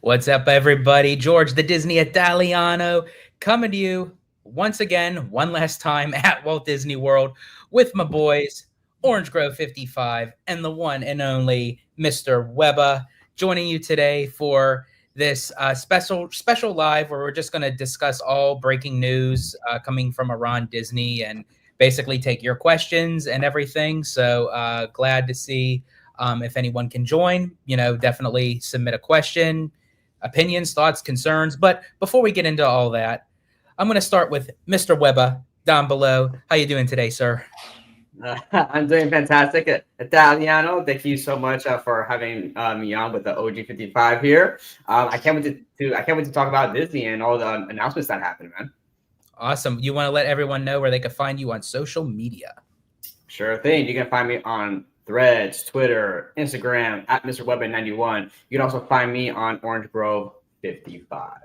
What's up, everybody? George, the Disney Italiano, coming to you once again, one last time at Walt Disney World with my boys, Orangegrove55, and the one and only Mr. Webba, joining you today for this special live where we're just going to discuss all breaking news coming from around Disney and basically take your questions and everything. So glad to see if anyone can join. Definitely submit a question, opinions, thoughts, concerns. But before we get into all that, I'm going to start with Mr. Webba down below. How you doing today, sir? I'm doing fantastic, Italiano. Thank you so much for having me on with the OG55 here. I can't wait to talk about Disney and all the announcements that happened, man. Awesome. You want to let everyone know where they can find you on social media? Sure thing. You can find me on Threads, Twitter, Instagram at Mr. Webba91. You can also find me on Orangegrove55.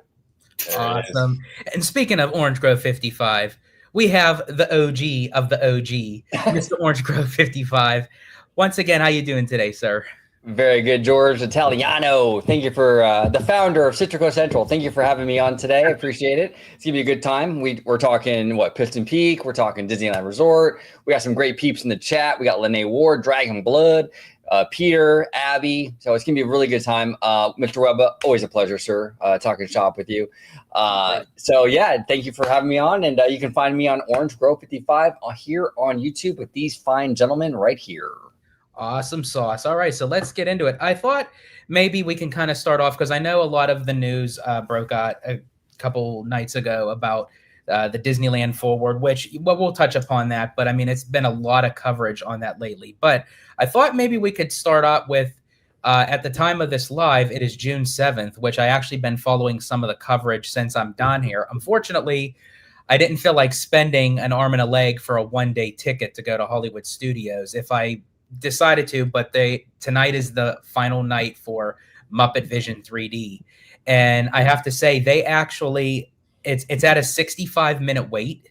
Awesome. And speaking of Orangegrove55, we have the OG of the OG, Mr. Orangegrove55. Once again, how you doing today, sir? Very good, George Italiano. Thank you for the founder of Citrico Central. Thank you for having me on today. I appreciate it. It's gonna be a good time. We're talking Piston Peak. We're talking Disneyland Resort. We got some great peeps in the chat. We got Lene Ward, Dragon Blood, Peter, Abby. So it's gonna be a really good time. Mr. Webba, always a pleasure, sir. Talking shop with you. So yeah, thank you for having me on. And you can find me on Orangegrove55 here on YouTube with these fine gentlemen right here. Awesome sauce. All right, so let's get into it. I thought maybe we can kind of start off because I know a lot of the news broke out a couple nights ago about the Disneyland Forward, which we'll touch upon that. But I mean, it's been a lot of coverage on that lately. But I thought maybe we could start out with, at the time of this live, it is June 7th, which I actually been following some of the coverage since I'm down here. Unfortunately, I didn't feel like spending an arm and a leg for a one-day ticket to go to Hollywood Studios. If I decided to, but tonight is the final night for Muppet Vision 3D, and I have to say they actually it's at a 65-minute wait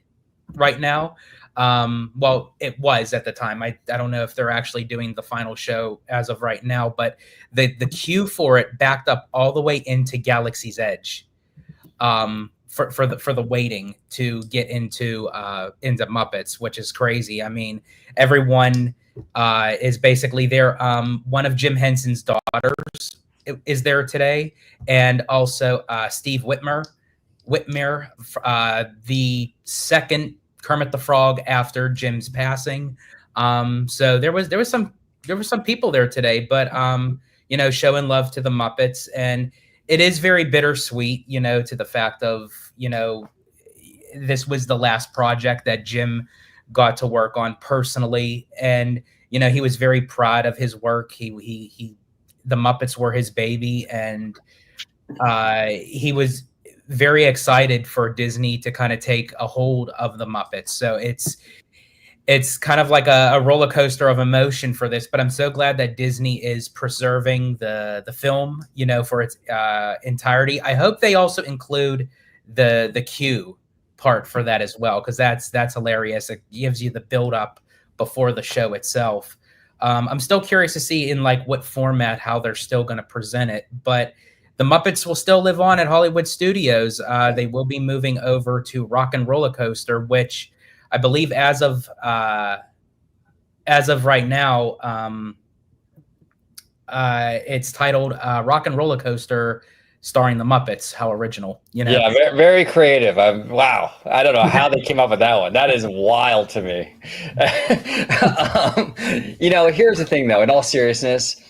right now. Well, it was at the time. I don't know if they're actually doing the final show as of right now, but the queue for it backed up all the way into Galaxy's Edge for the waiting to get into Muppets, which is crazy. I mean, everyone is basically there. One of Jim Henson's daughters is there today, and also Steve Whitmer, the second Kermit the Frog after Jim's passing. So there was some people there today, but showing love to the Muppets, and it is very bittersweet, to the fact of this was the last project that Jim got to work on personally, and he was very proud of his work. The Muppets were his baby, and he was very excited for Disney to kind of take a hold of the Muppets. So it's kind of like a roller coaster of emotion for this, but I'm so glad that Disney is preserving the film, for its entirety. I hope they also include the queue part for that as well, because that's hilarious. It gives you the build up before the show itself. I'm still curious to see in what format, how they're still going to present it, but the Muppets will still live on at Hollywood Studios. They will be moving over to Rock and Roller Coaster, which I believe as of right now, it's titled Rock and Roller Coaster starring the Muppets. How original, Yeah, very creative. Wow. I don't know how they came up with that one. That is wild to me. Here's the thing, though. In all seriousness,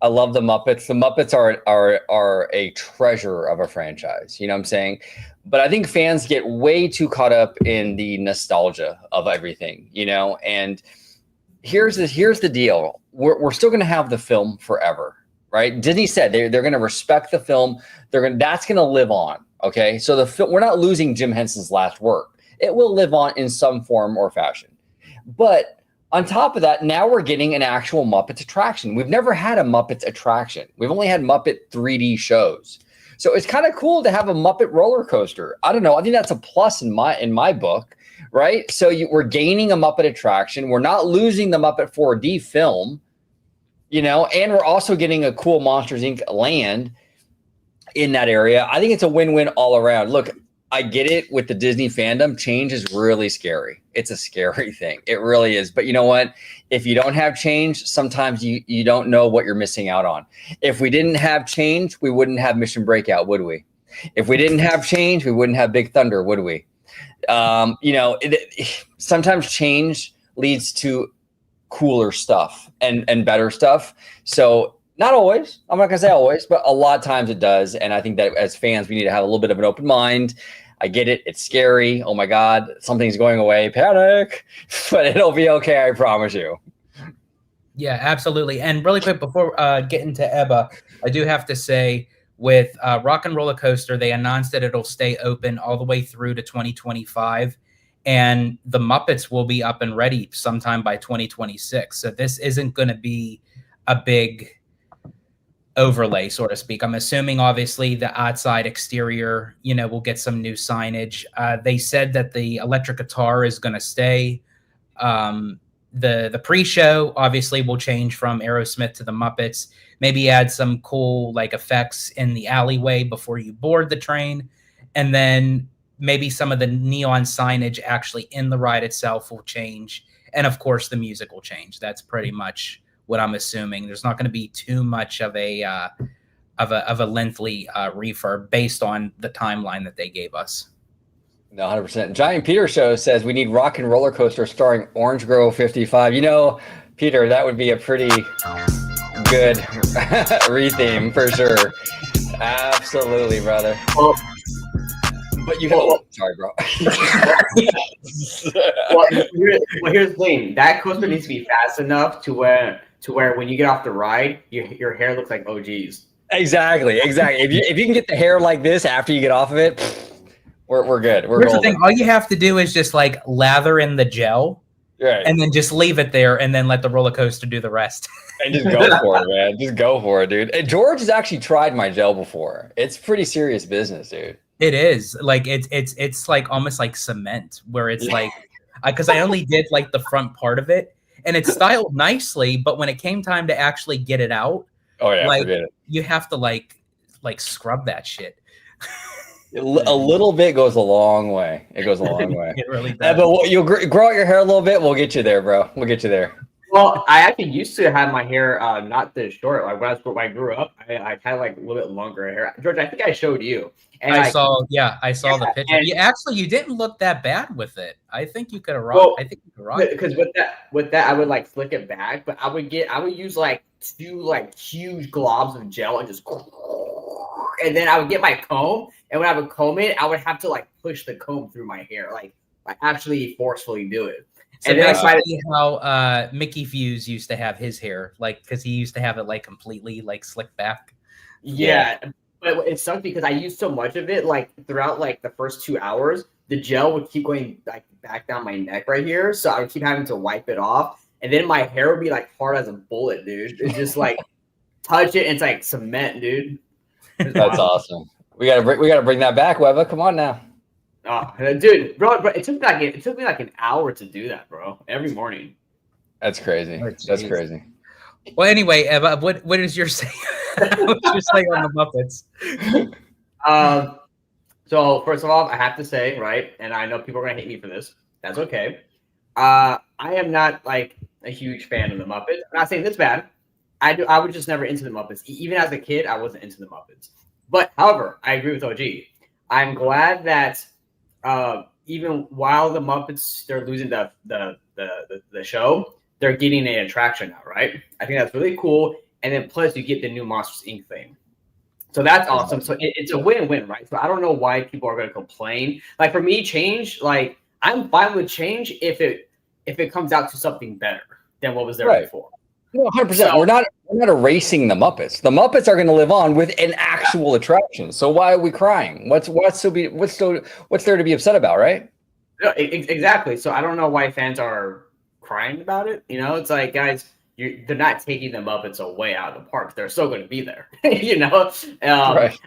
I love the Muppets. The Muppets are a treasure of a franchise. You know what I'm saying? But I think fans get way too caught up in the nostalgia of everything, and here's the deal. We're still going to have the film forever, right? Disney said they're going to respect the film. That's going to live on. Okay. So we're not losing Jim Henson's last work. It will live on in some form or fashion. But on top of that, now we're getting an actual Muppets attraction. We've never had a Muppets attraction. We've only had Muppet 3D shows. So it's kind of cool to have a Muppet roller coaster. I don't know. I think that's a plus in my book, right? So we're gaining a Muppet attraction. We're not losing the Muppet 4D film, and we're also getting a cool Monsters Inc. land. in that area. I think it's a win-win all around. Look, I get it with the Disney fandom. Change is really scary. It's a scary thing. It really is. But you know what? If you don't have change, sometimes you don't know what you're missing out on. If we didn't have change, we wouldn't have Mission Breakout, would we? If we didn't have change, we wouldn't have Big Thunder, would we? Sometimes change leads to cooler stuff and better stuff. So not always, I'm not gonna say always, but a lot of times it does. And I think that as fans, we need to have a little bit of an open mind. I get it. It's scary. Oh my God, something's going away. Panic, but it'll be okay. I promise you. Yeah, absolutely. And really quick, before getting to Ebba, I do have to say with Rock and Roller Coaster, they announced that it'll stay open all the way through to 2025. And the Muppets will be up and ready sometime by 2026. So this isn't going to be a big overlay, so to speak. I'm assuming, obviously, the outside exterior, will get some new signage. They said that the electric guitar is going to stay. The pre-show, obviously, will change from Aerosmith to the Muppets. Maybe add some cool effects in the alleyway before you board the train. And then maybe some of the neon signage actually in the ride itself will change. And of course, the music will change. That's pretty much what I'm assuming. There's not going to be too much of a lengthy refurb based on the timeline that they gave us. No, 100%. Giant Peter Show says we need Rock and Roller Coaster starring Orangegrove55. Peter, that would be a pretty good retheme for sure. Absolutely, brother. But sorry, bro. Here's the thing. That coaster needs to be fast enough to where when you get off the ride, your hair looks like OG's. Exactly. If you can get the hair like this after you get off of it, we're good. Here's the thing. All you have to do is just lather in the gel, right, and then just leave it there, and then let the roller coaster do the rest. And just go for it, man. Just go for it, dude. And George has actually tried my gel before. It's pretty serious business, dude. It is it's almost like cement, where it's because I only did the front part of it, and it's styled nicely, but when it came time to actually get it out, forget it. You have to scrub that shit. A little bit goes a long way. It goes a long way. It really does. But you'll grow out your hair a little bit. We'll get you there, bro. We'll get you there. Well, I actually used to have my hair not this short. When I grew up, I had a little bit longer hair. George, I think I showed you. And I saw the picture. You didn't look that bad with it. I think you could have rocked. I think you could rock it. Because with that, I would flick it back, but I would use two huge globs of gel and just, and then I would get my comb, and when I would comb it, I would have to push the comb through my hair, actually forcefully do it. So and that's how Mickey Fuse used to have his hair, because he used to have it completely slicked back. Yeah, but it sucked because I used so much of it throughout the first 2 hours. The gel would keep going back down my neck right here, so I would keep having to wipe it off, and then my hair would be hard as a bullet, dude. It's just touch it, and it's cement, dude. That's awesome. We gotta bring that back, Webba. Come on now. Oh, dude, bro, it took me an hour to do that, bro. Every morning. That's crazy. That's crazy. Well, anyway, Eva, what is your say? What's your say on the Muppets? So first of all, I have to say, right, and I know people are gonna hate me for this. That's okay. I am not a huge fan of the Muppets. I'm not saying this bad. I was just never into the Muppets. Even as a kid, I wasn't into the Muppets. But however, I agree with OG. I'm glad that even while the Muppets they're losing the show, they're getting an attraction now, right? I think that's really cool. And then plus you get the new Monsters Inc. thing. So that's awesome. So it's a win-win, right? So I don't know why people are going to complain. For me, change, I'm fine with change if it comes out to something better than what was there before. No, 100%. We're not erasing the Muppets. The Muppets are going to live on with an actual attraction. So why are we crying? What's there to be upset about, right? Yeah, exactly. So I don't know why fans are crying about it. It's guys, they're not taking the Muppets away out of the park. They're still going to be there. Right.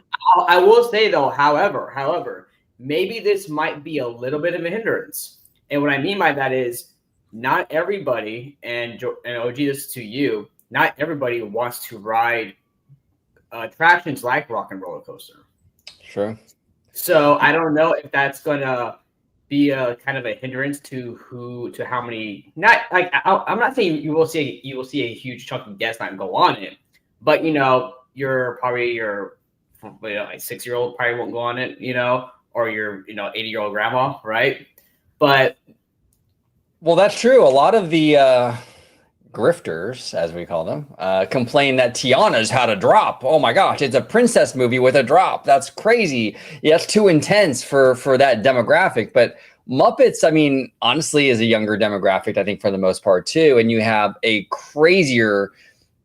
I will say though, however, maybe this might be a little bit of a hindrance. And what I mean by that is, not everybody, and OG, this to you, not everybody wants to ride attractions like Rock and Roller Coaster. True. So I don't know if that's gonna be a kind of a hindrance to how many. Not like I'm not saying you will see a huge chunk of guests not go on it, but your 6-year-old probably won't go on it, or your 80-year-old grandma, right? But well, that's true. A lot of the grifters, as we call them, complain that Tiana's had a drop. Oh my gosh, it's a princess movie with a drop. That's crazy. Yeah, it's too intense for that demographic. But Muppets, I mean, honestly, is a younger demographic, I think, for the most part too. And you have a crazier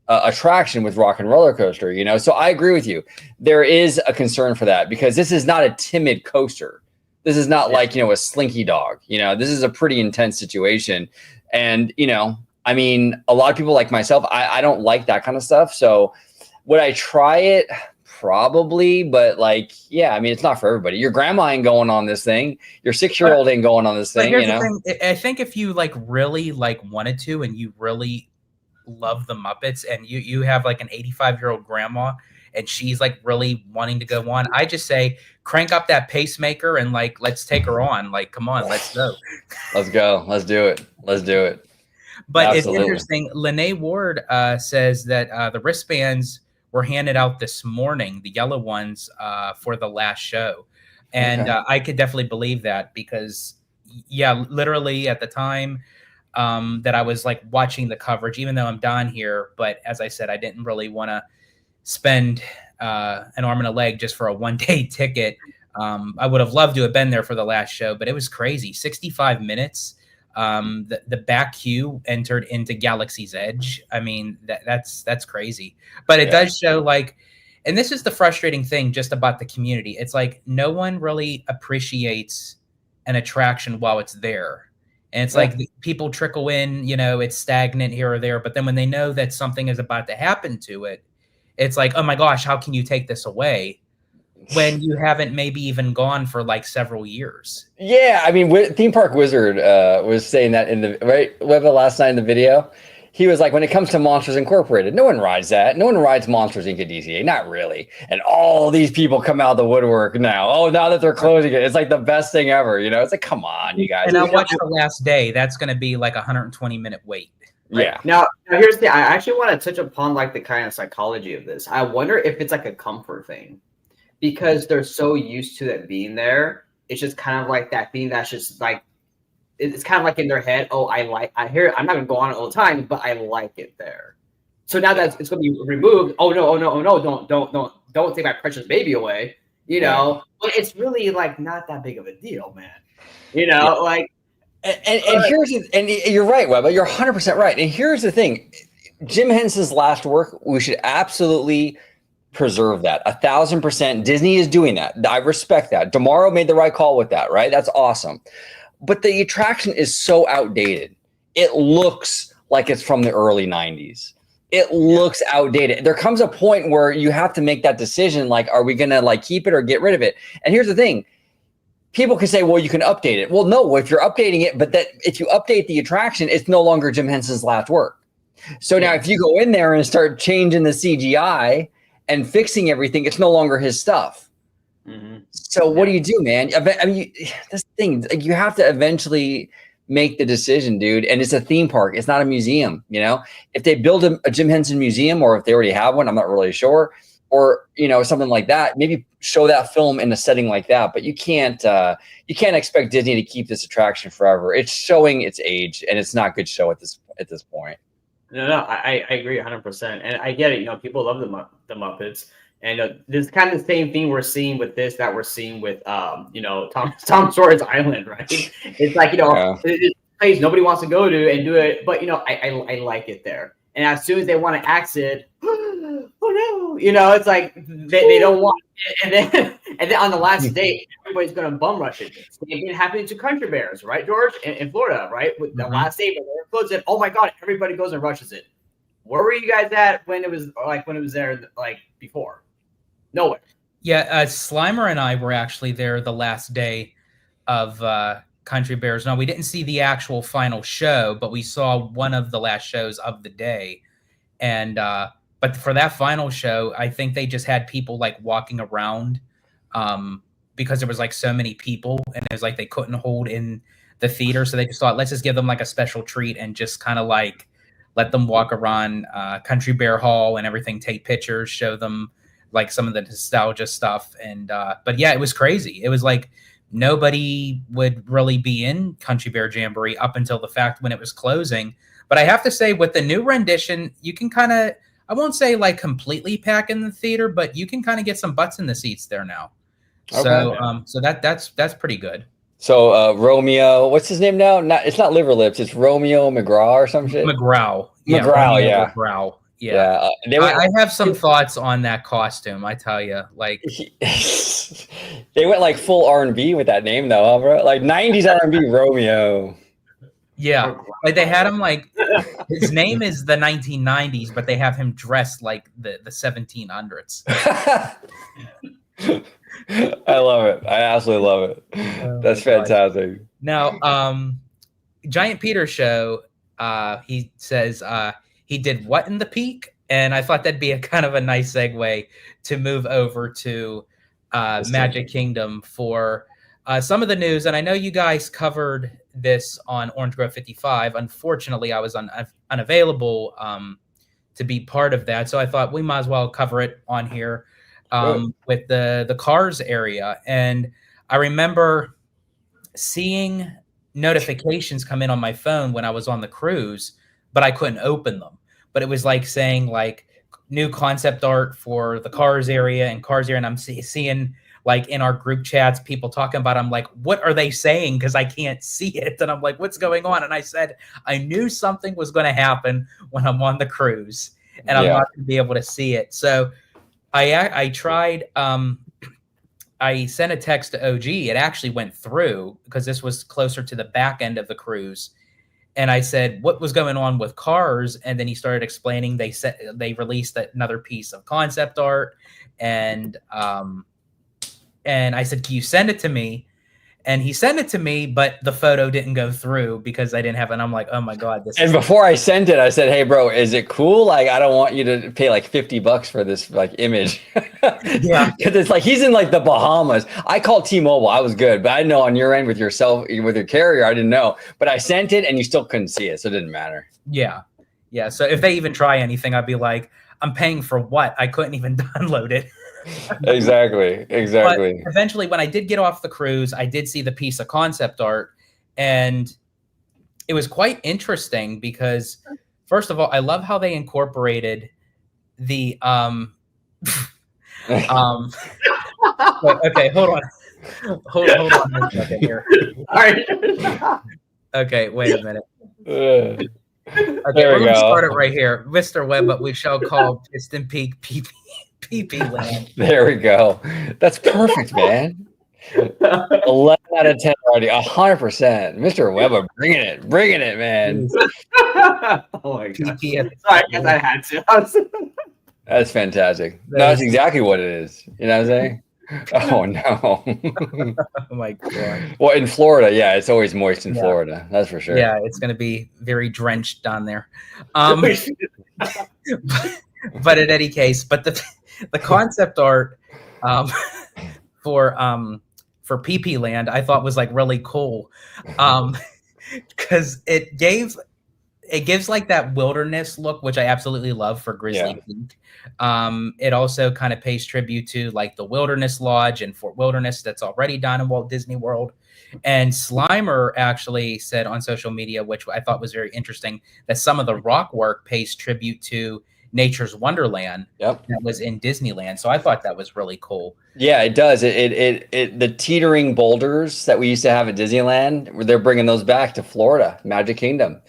attraction with Rock and Roller Coaster. So I agree with you. There is a concern for that because this is not a timid coaster. This is not like a Slinky Dog. This is a pretty intense situation, and I mean, a lot of people like myself, I don't like that kind of stuff. So would I try it? Probably. But yeah, I mean, it's not for everybody. Your grandma ain't going on this thing. Your 6-year-old ain't going on this thing, The thing, I think if you really wanted to, and you really love the Muppets, and you have an 85-year-old grandma, and she's really wanting to go on, I just say crank up that pacemaker and let's take her on. Come on, let's go. Let's go. Let's do it. Let's do it. But Absolutely. It's interesting. Lene Ward says that the wristbands were handed out this morning, the yellow ones, for the last show. And I could definitely believe that because, yeah, literally at the time that I was watching the coverage, even though I'm down here, but as I said, I didn't really want to spend an arm and a leg just for a one-day ticket. I would have loved to have been there for the last show, but it was crazy. 65 minutes. The back queue entered into Galaxy's Edge. I mean, that's crazy. But it does show and this is the frustrating thing just about the community. It's no one really appreciates an attraction while it's there. And it's people trickle in, it's stagnant here or there. But then when they know that something is about to happen to it, it's oh my gosh, how can you take this away? When you haven't maybe even gone for several years. Yeah, I mean, Theme Park Wizard was saying that in the Webba last night in the video. He was when it comes to Monsters Incorporated, no one rides that. No one rides Monsters Inc. at DCA, not really. And all these people come out of the woodwork now. Oh, now that they're closing it, it's the best thing ever. It's come on, you guys. And I watched the last day. That's going to be a 120-minute wait. Right? Yeah. Now here's the thing. I actually want to touch upon the kind of psychology of this. I wonder if it's a comfort thing. Because they're so used to it being there, it's just kind of that thing that's just it's kind of in their head. Oh, I hear it. I'm not gonna go on it all the time, but I like it there. So now that it's gonna be removed. Oh no! Don't take my precious baby away. But it's really not that big of a deal, man. And you're right, Webba. You're 100% right. And here's the thing: Jim Henson's last work, we should absolutely preserve that 1,000%. Disney is doing that. I respect that. Tomorrow made the right call with that, right? That's awesome. But the attraction is so outdated. It looks like it's from the early 90s. It looks outdated. There comes a point where you have to make that decision. Are we going to keep it or get rid of it? And here's the thing. People can say, well, you can update it. Well, no, if you're updating it, but if you update the attraction, it's no longer Jim Henson's last work. So now if you go in there and start changing the CGI and fixing everything, it's no longer his stuff. Mm-hmm. So what do you do, man? I mean, this thing, you have to eventually make the decision, dude. And it's a theme park. It's not a museum, If they build a Jim Henson museum, or if they already have one, I'm not really sure, or something like that, maybe show that film in a setting like that. But you can't expect Disney to keep this attraction forever. It's showing its age, and it's not a good show at this point. No, I agree 100%, and I get it. People love the Muppets, and this kind of the same thing we're seeing with this that we're seeing with Tom Sawyer's Island, right? It's it's a place nobody wants to go to and do it, but I like it there. And as soon as they want to exit, oh no, it's they don't want it. And then on the last day, everybody's going to bum rush it. Same thing happening to Country Bears, right, George, in Florida, right? With the last day, when they're closing, oh my God, everybody goes and rushes it. Where were you guys at when it was there before? Nowhere. Yeah, Slimer and I were actually there the last day of Country Bears. Now, we didn't see the actual final show, but we saw one of the last shows of the day. And but for that final show, I think they just had people like walking around because there was like so many people, and it was like they couldn't hold in the theater, so they just thought, let's just give them like a special treat and just kind of like let them walk around Country Bear Hall and everything, take pictures, show them like some of the nostalgia stuff. And but yeah, it was crazy. It was like nobody would really be in Country Bear Jamboree up until the fact when it was closing. But I have to say, with the new rendition, you can kind of, I won't say like completely pack in the theater, but you can kind of get some butts in the seats there now. Okay. So that's pretty good. So Romeo, what's his name now? It's not Liver Lips. It's Romeo McGraw or some shit. McGraw. McGraw, yeah. McGraw. Yeah. I have some thoughts on that costume. I tell you, like they went like full R&B with that name, though, huh, bro? Like 90s R&B Romeo. Yeah, like they had him like his name is the 1990s, but they have him dressed like the 1700s. I love it. I absolutely love it. That's fantastic. Now, Giant Peter show. He says he did what in the peak, and I thought that'd be a kind of a nice segue to move over to Magic Kingdom for some of the news. And I know you guys covered this on Orangegrove55. Unfortunately, I was unavailable to be part of that, so I thought we might as well cover it on here with the Cars area. And I remember seeing notifications come in on my phone when I was on the cruise, but I couldn't open them. But it was like saying like new concept art for the Cars area and Cars area, and I'm seeing like in our group chats, people talking about it. I'm like, what are they saying? Because I can't see it. And I'm like, what's going on? And I said, I knew something was going to happen when I'm on the cruise and I'm not going to be able to see it. So I tried, I sent a text to OG. It actually went through because this was closer to the back end of the cruise. And I said, what was going on with Cars? And then he started explaining, they released another piece of concept art. And I said, can you send it to me? And he sent it to me, but the photo didn't go through because I didn't have it. And I'm like, oh my God. And before I sent it, I said, hey, bro, is it cool? Like, I don't want you to pay like $50 for this like image. Yeah. Because it's like, he's in like the Bahamas. I called T-Mobile. I was good. But I know on your end with your carrier, I didn't know. But I sent it and you still couldn't see it. So it didn't matter. Yeah. Yeah. So if they even try anything, I'd be like, I'm paying for what? I couldn't even download it. Exactly. But eventually, when I did get off the cruise, I did see the piece of concept art, and it was quite interesting because, first of all, I love how they incorporated the okay, hold on a second here. All right. Okay, wait a minute. Okay, we're gonna start it right here. Mr. Webba, we shall call Piston Peak PP Land. There we go. That's perfect, man. 11 out of 10 already. 100%. Mr. Webba, bringing it, man. Oh my God. Sorry, I guess I had to. That's fantastic. No, that's exactly what it is. You know what I'm saying? Oh no. Oh my God. Well, in Florida, yeah, it's always moist in Florida. That's for sure. Yeah, it's going to be very drenched down there. But in any case, but the concept art for PP Land I thought was like really cool, because it gives like that wilderness look, which I absolutely love for Grizzly Peak. It also kind of pays tribute to like the Wilderness Lodge in Fort Wilderness that's already down in Walt Disney World. And Slimer actually said on social media, which I thought was very interesting, that some of the rock work pays tribute to Nature's Wonderland that was in Disneyland. So I thought that was really cool. Yeah, it does. The teetering boulders that we used to have at Disneyland, they're bringing those back to Florida, Magic Kingdom.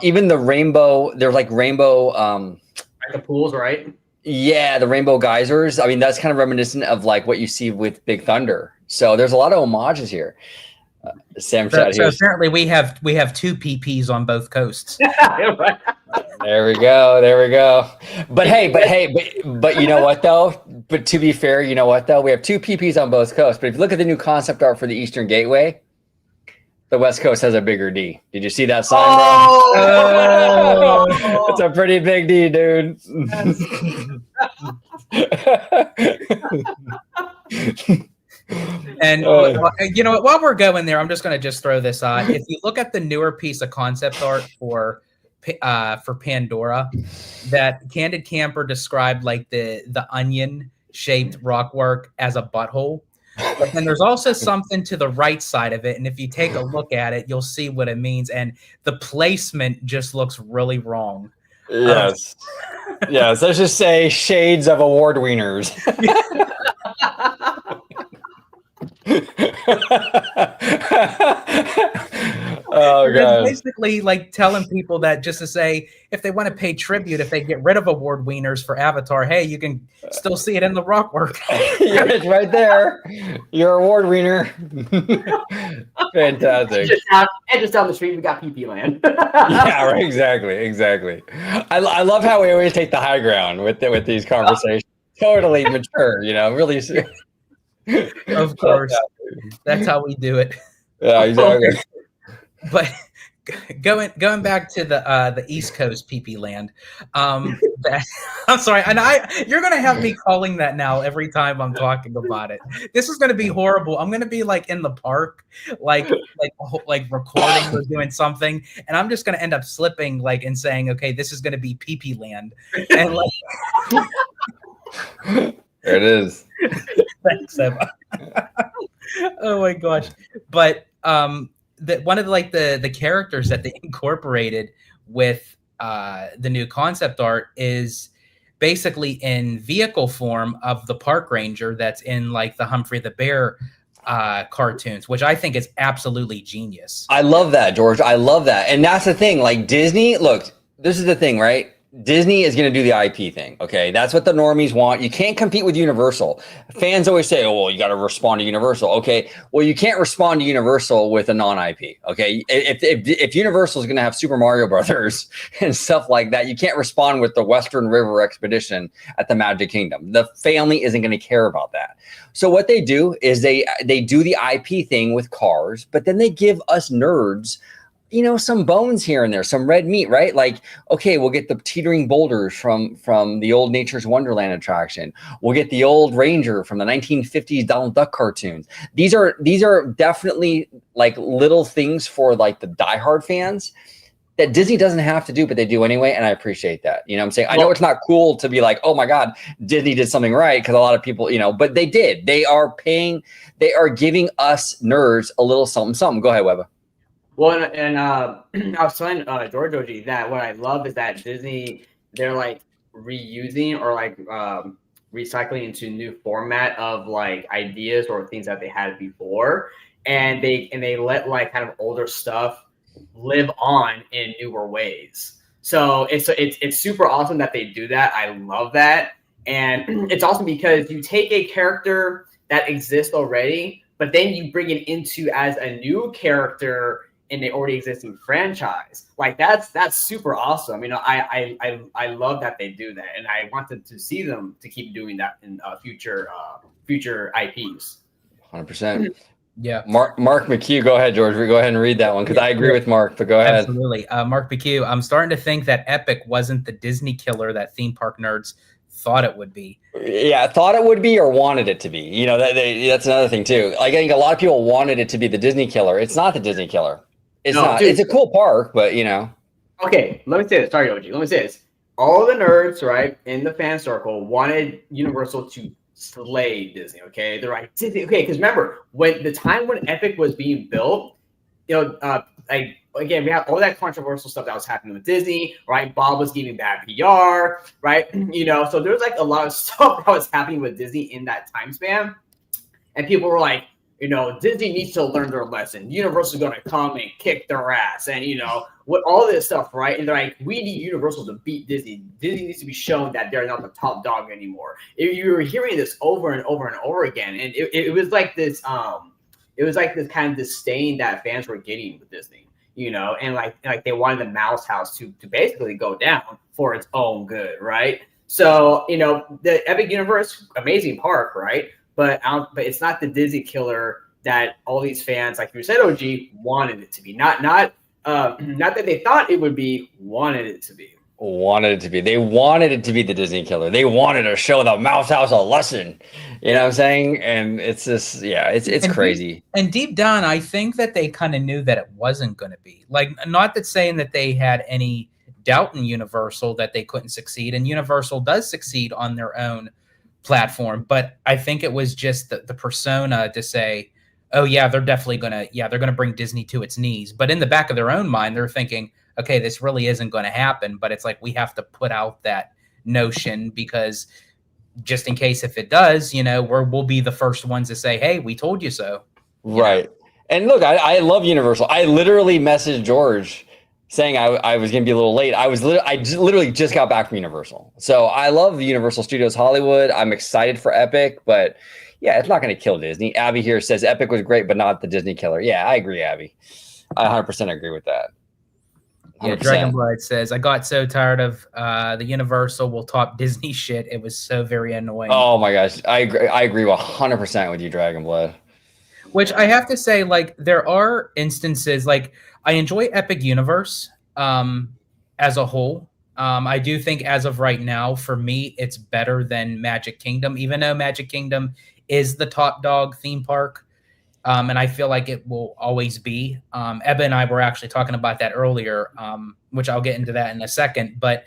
Even the rainbow, they're like rainbow. Like the pools, right? Yeah, the rainbow geysers. I mean, that's kind of reminiscent of like what you see with Big Thunder. So there's a lot of homages here. Sam so apparently we have two PPs on both coasts. There we go. But you know what though? But to be fair, you know what though? We have two PPs on both coasts. But if you look at the new concept art for the Eastern Gateway, the West Coast has a bigger D. Did you see that sign, Oh! bro? It's a pretty big D, dude. And you know what? While we're going there, I'm just going to just throw this on. If you look at the newer piece of concept art for Pandora, that Candid Camper described like the onion shaped rock work as a butthole. But then there's also something to the right side of it, and if you take a look at it, you'll see what it means. And the placement just looks really wrong. Yes. Yes. Let's just say shades of award wieners. Oh god! Basically, like telling people that just to say if they want to pay tribute, if they get rid of award wieners for Avatar, hey, you can still see it in the rock work. Yeah, it's right there. Your award wiener. Fantastic. Just down the street, we got PP Land. Yeah, right. Exactly. I love how we always take the high ground with these conversations. Totally mature, you know. Really. Of course, that's how we do it. Yeah, exactly. But going back to the East Coast PP Land, I'm sorry, and you're gonna have me calling that now every time I'm talking about it. This is gonna be horrible. I'm gonna be like in the park, like recording or doing something, and I'm just gonna end up slipping like and saying, okay, this is gonna be PP Land, and like. There it is. Thanks, Emma. Oh my gosh! But one of the characters that they incorporated with the new concept art is basically in vehicle form of the park ranger that's in like the Humphrey the Bear cartoons, which I think is absolutely genius. I love that, George. I love that, and that's the thing. Like Disney, look, this is the thing, right? Disney is going to do the IP thing. Okay. That's what the normies want. You can't compete with Universal. Fans always say, oh, well, you got to respond to Universal. Okay. Well, you can't respond to Universal with a non-IP. Okay. If Universal is going to have Super Mario Brothers and stuff like that, you can't respond with the Western River Expedition at the Magic Kingdom. The family isn't going to care about that. So what they do is they do the IP thing with cars, but then they give us nerds, you know, some bones here and there, some red meat, right? Like, okay, we'll get the teetering boulders from the old Nature's Wonderland attraction. We'll get the old Ranger from the 1950s Donald Duck cartoons. These are definitely like little things for like the diehard fans that Disney doesn't have to do, but they do anyway. And I appreciate that. You know what I'm saying? I know it's not cool to be like, oh my God, Disney did something right. Cause a lot of people, you know, but they did. They are giving us nerds a little something. Go ahead, Webba. Well, and I was telling George OG that what I love is that Disney, they're like reusing or like recycling into new format of like ideas or things that they had before, and they let like kind of older stuff live on in newer ways. So it's super awesome that they do that. I love that, and it's awesome because you take a character that exists already, but then you bring it into as a new character in the already existing franchise. Like that's super awesome. You know, I love that they do that, and I wanted to see them to keep doing that in future IPs. 100%. Yeah. Mark McHugh, go ahead, George. Go ahead and read that one because I agree with Mark. But go ahead. Absolutely, Mark McHugh. I'm starting to think that Epic wasn't the Disney killer that theme park nerds thought it would be. Yeah, thought it would be or wanted it to be. You know, that's another thing too. Like I think a lot of people wanted it to be the Disney killer. It's not the Disney killer. It's not. Dude, it's a cool park, but you know. Okay, let me say this. Sorry, OG. Let me say this. All the nerds, right, in the fan circle wanted Universal to slay Disney. Okay, they're like Disney. Okay, because remember when Epic was being built, you know, like again, we have all that controversial stuff that was happening with Disney, right? Bob was giving bad PR, right? You know, so there's like a lot of stuff that was happening with Disney in that time span, and people were like, you know, Disney needs to learn their lesson. Universal's going to come and kick their ass, and you know what, all this stuff, right? And they're like, we need Universal to beat Disney. Disney needs to be shown that they're not the top dog anymore. You were hearing this over and over and over again, and it was like this, kind of disdain that fans were getting with Disney, you know, and like they wanted the Mouse House to basically go down for its own good, right? So you know, the Epic Universe, amazing park, right? But it's not the Disney killer that all these fans, like you said, OG, wanted it to be. Not that they thought it would be, wanted it to be. Wanted it to be. They wanted it to be the Disney killer. They wanted to show the Mouse House a lesson. You know what I'm saying? And it's just, yeah, it's crazy. And deep down, I think that they kind of knew that it wasn't going to be. Like, not that saying that they had any doubt in Universal that they couldn't succeed. And Universal does succeed on their own platform. But I think it was just the persona to say, oh, yeah, they're definitely going to bring Disney to its knees. But in the back of their own mind, they're thinking, okay, this really isn't going to happen, but it's like we have to put out that notion because just in case if it does, we'll be the first ones to say, hey, we told you so. Right. And look, I love Universal. I literally messaged George saying I was going to be a little late. I literally just got back from Universal. So I love Universal Studios Hollywood. I'm excited for Epic, but yeah, it's not going to kill Disney. Abby here says Epic was great, but not the Disney killer. Yeah, I agree, Abby. I 100% agree with that. Yeah, Dragonblood says, I got so tired of the Universal will top Disney shit. It was so very annoying. Oh my gosh. I agree 100% with you, Dragonblood. Which I have to say, like, there are instances, like, I enjoy Epic Universe as a whole. I do think as of right now, for me, it's better than Magic Kingdom, even though Magic Kingdom is the top dog theme park. And I feel like it will always be. Ebba and I were actually talking about that earlier, which I'll get into that in a second. But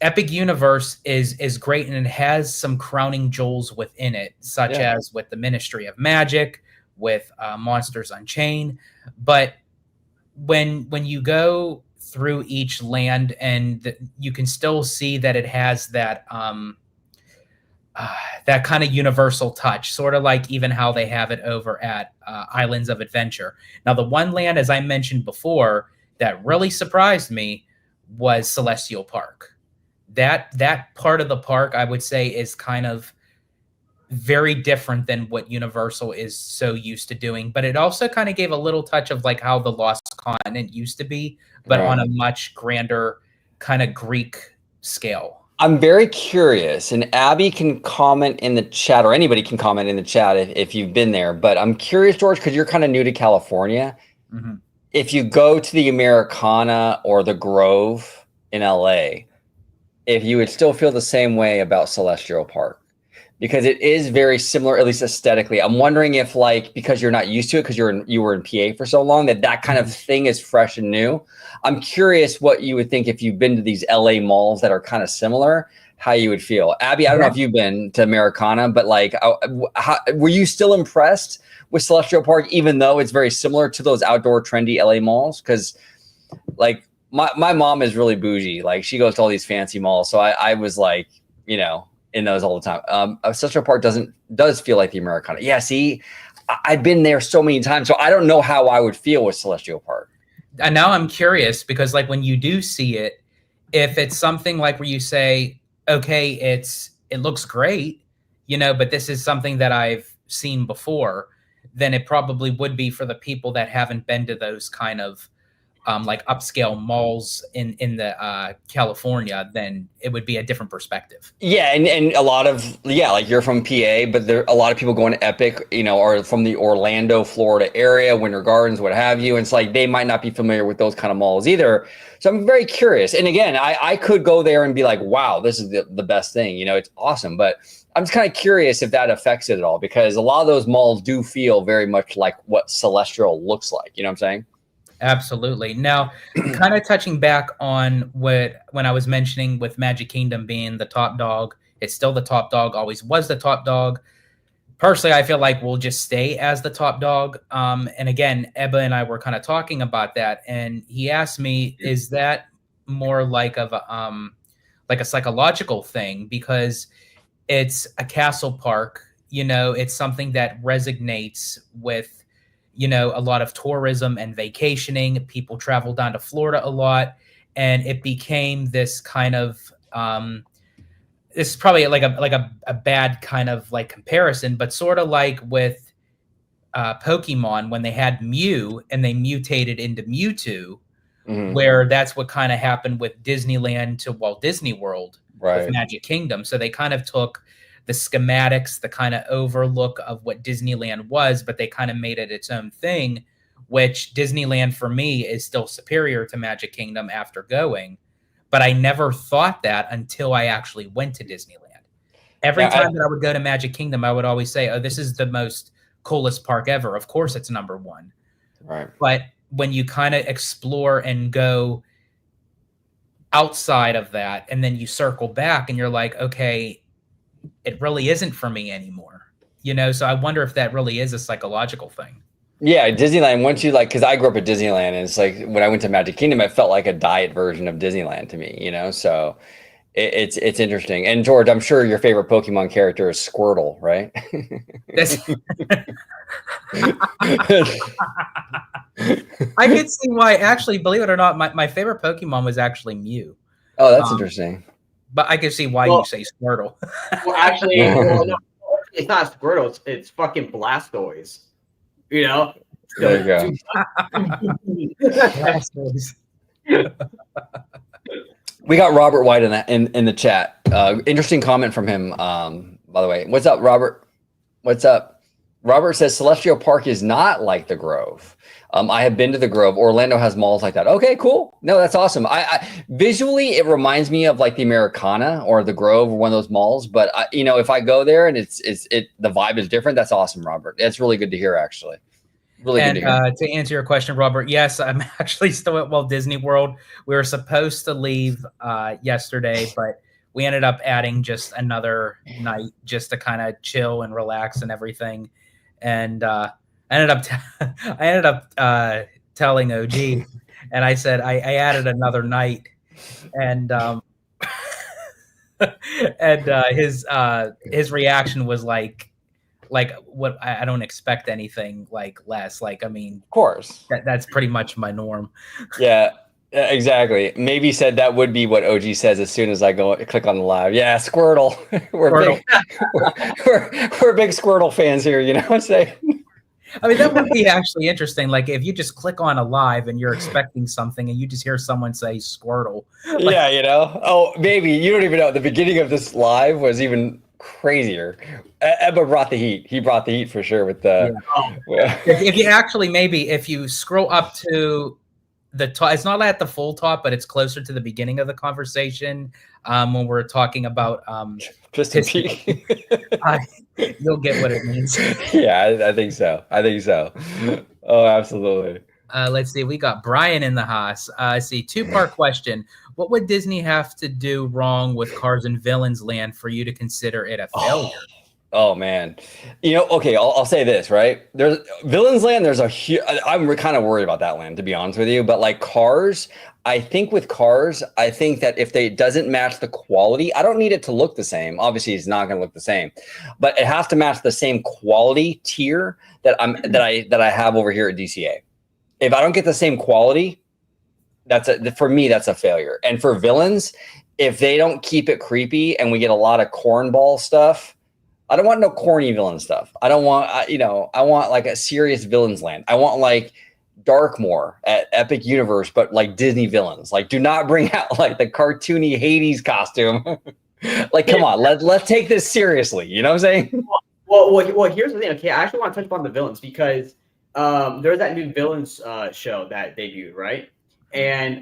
Epic Universe is great, and it has some crowning jewels within it, such as with the Ministry of Magic, with Monsters Unchained. But when you go through each land, and you can still see that it has that that kind of universal touch, sort of like even how they have it over at Islands of Adventure. Now, the one land, as I mentioned before, that really surprised me was Celestial Park. That part of the park, I would say, is kind of very different than what Universal is so used to doing. But it also kind of gave a little touch of like how the Lost Continent used to be, but on a much grander kind of Greek scale. I'm very curious, and Abby can comment in the chat, or anybody can comment in the chat if you've been there. But I'm curious, George, because you're kind of new to California. Mm-hmm. If you go to the Americana or the Grove in LA, if you would still feel the same way about Celestial Park, because it is very similar, at least aesthetically. I'm wondering if, like, because you're not used to it, because you were in PA for so long, that kind of thing is fresh and new. I'm curious what you would think if you've been to these LA malls that are kind of similar, how you would feel. Abby, I don't know if you've been to Americana, but like, were you still impressed with Celestial Park, even though it's very similar to those outdoor trendy LA malls? Because like my mom is really bougie. Like, she goes to all these fancy malls. So I was like, in those all the time. Celestial Park does feel like the Americana. Yeah, see, I've been there so many times, so I don't know how I would feel with Celestial Park. And now I'm curious, because like when you do see it, if it's something like where you say, okay, it looks great, but this is something that I've seen before, then it probably would be for the people that haven't been to those kind of like upscale malls in the California, then it would be a different perspective. Yeah, and a lot of like you're from PA, but there are a lot of people going to Epic, are from the Orlando, Florida area, Winter Gardens, what have you. And it's like they might not be familiar with those kind of malls either. So I'm very curious. And again, I could go there and be like, wow, this is the best thing. It's awesome. But I'm just kind of curious if that affects it at all, because a lot of those malls do feel very much like what Celestial looks like. You know what I'm saying? Absolutely. Now, kind of touching back on when I was mentioning with Magic Kingdom being the top dog, it's still the top dog, always was the top dog. Personally, I feel like we'll just stay as the top dog. And again, Ebba and I were kind of talking about that, and he asked me, is that more like a psychological thing? Because it's a castle park, it's something that resonates with a lot of tourism and vacationing. People travel down to Florida a lot, and it became this kind of this is probably like a bad kind of like comparison, but sort of like with Pokemon when they had Mew and they mutated into Mewtwo, where that's what kind of happened with Disneyland to Walt Disney World with Magic Kingdom. So they kind of took the schematics, the kind of overlook of what Disneyland was, but they kind of made it its own thing, which Disneyland for me is still superior to Magic Kingdom after going. But I never thought that until I actually went to Disneyland. Every time that I would go to Magic Kingdom, I would always say, oh, this is the most coolest park ever. Of course, it's number one. Right. But when you kind of explore and go outside of that, and then you circle back and you're like, okay, it really isn't for me anymore. You know, so I wonder if that really is a psychological thing. Yeah, Disneyland, once you like, because I grew up at Disneyland, and it's like when I went to Magic Kingdom, it felt like a diet version of Disneyland to me, you know? So it's interesting. And George, I'm sure your favorite Pokemon character is Squirtle, right? I could see why, actually, believe it or not, my favorite Pokemon was actually Mew. Oh, that's interesting. But I could see why you say Squirtle. Well, actually, no, it's not Squirtle. It's fucking Blastoise. You know? There you go. Blastoise. We got Robert White in the chat. Interesting comment from him. By the way, what's up, Robert? What's up? Robert says Celestial Park is not like the Grove. I have been to the Grove. Orlando has malls like that. Okay, cool. No, that's awesome. I visually it reminds me of like the Americana or the Grove or one of those malls. But you know, if I go there and the vibe is different, that's awesome, Robert. It's really good to hear, actually. Really good to hear. To answer your question, Robert, yes, I'm actually still at Walt Disney World. We were supposed to leave yesterday, but we ended up adding just another night just to kind of chill and relax and everything. And I ended up telling OG, and I said I added another night, and his reaction was like what I don't expect anything like less. Like, I mean, of course, that's pretty much my norm. Yeah, exactly. Maybe said that would be what OG says as soon as I go click on the live. Yeah, Squirtle. We're big Squirtle fans here. You know what I'm saying? I mean, that would be actually interesting. Like if you just click on a live and you're expecting something and you just hear someone say Squirtle. Like, yeah, you know. Oh, maybe you don't even know. The beginning of this live was even crazier. Ebba brought the heat. He brought the heat for sure with the. Yeah. If you actually if you scroll up to the top, it's not at the full top, but it's closer to the beginning of the conversation when we're talking about Piston Peak. You'll get what it means. Yeah, I think so. Oh, absolutely. Let's see. We got Brian in the house. See, two-part question. What would Disney have to do wrong with Cars and Villains Land for you to consider it a failure? Oh man, you know, okay, I'll say this, right? There's Villains Land. There's a huge. I'm kind of worried about that land, to be honest with you. But like Cars, I think with Cars, I think that if it doesn't match the quality, I don't need it to look the same. Obviously, it's not going to look the same, but it has to match the same quality tier that I have over here at DCA. If I don't get the same quality, for me that's a failure. And for Villains, if they don't keep it creepy and we get a lot of cornball stuff. I don't want no corny villain stuff. I don't want, I want like a serious Villains Land. I want like Darkmoor at Epic Universe, but like Disney villains. Like, do not bring out like the cartoony Hades costume. Like, come on, let's take this seriously. You know what I'm saying? Well, here's the thing. Okay, I actually want to touch upon the villains because there's that new villains show that debuted, right? And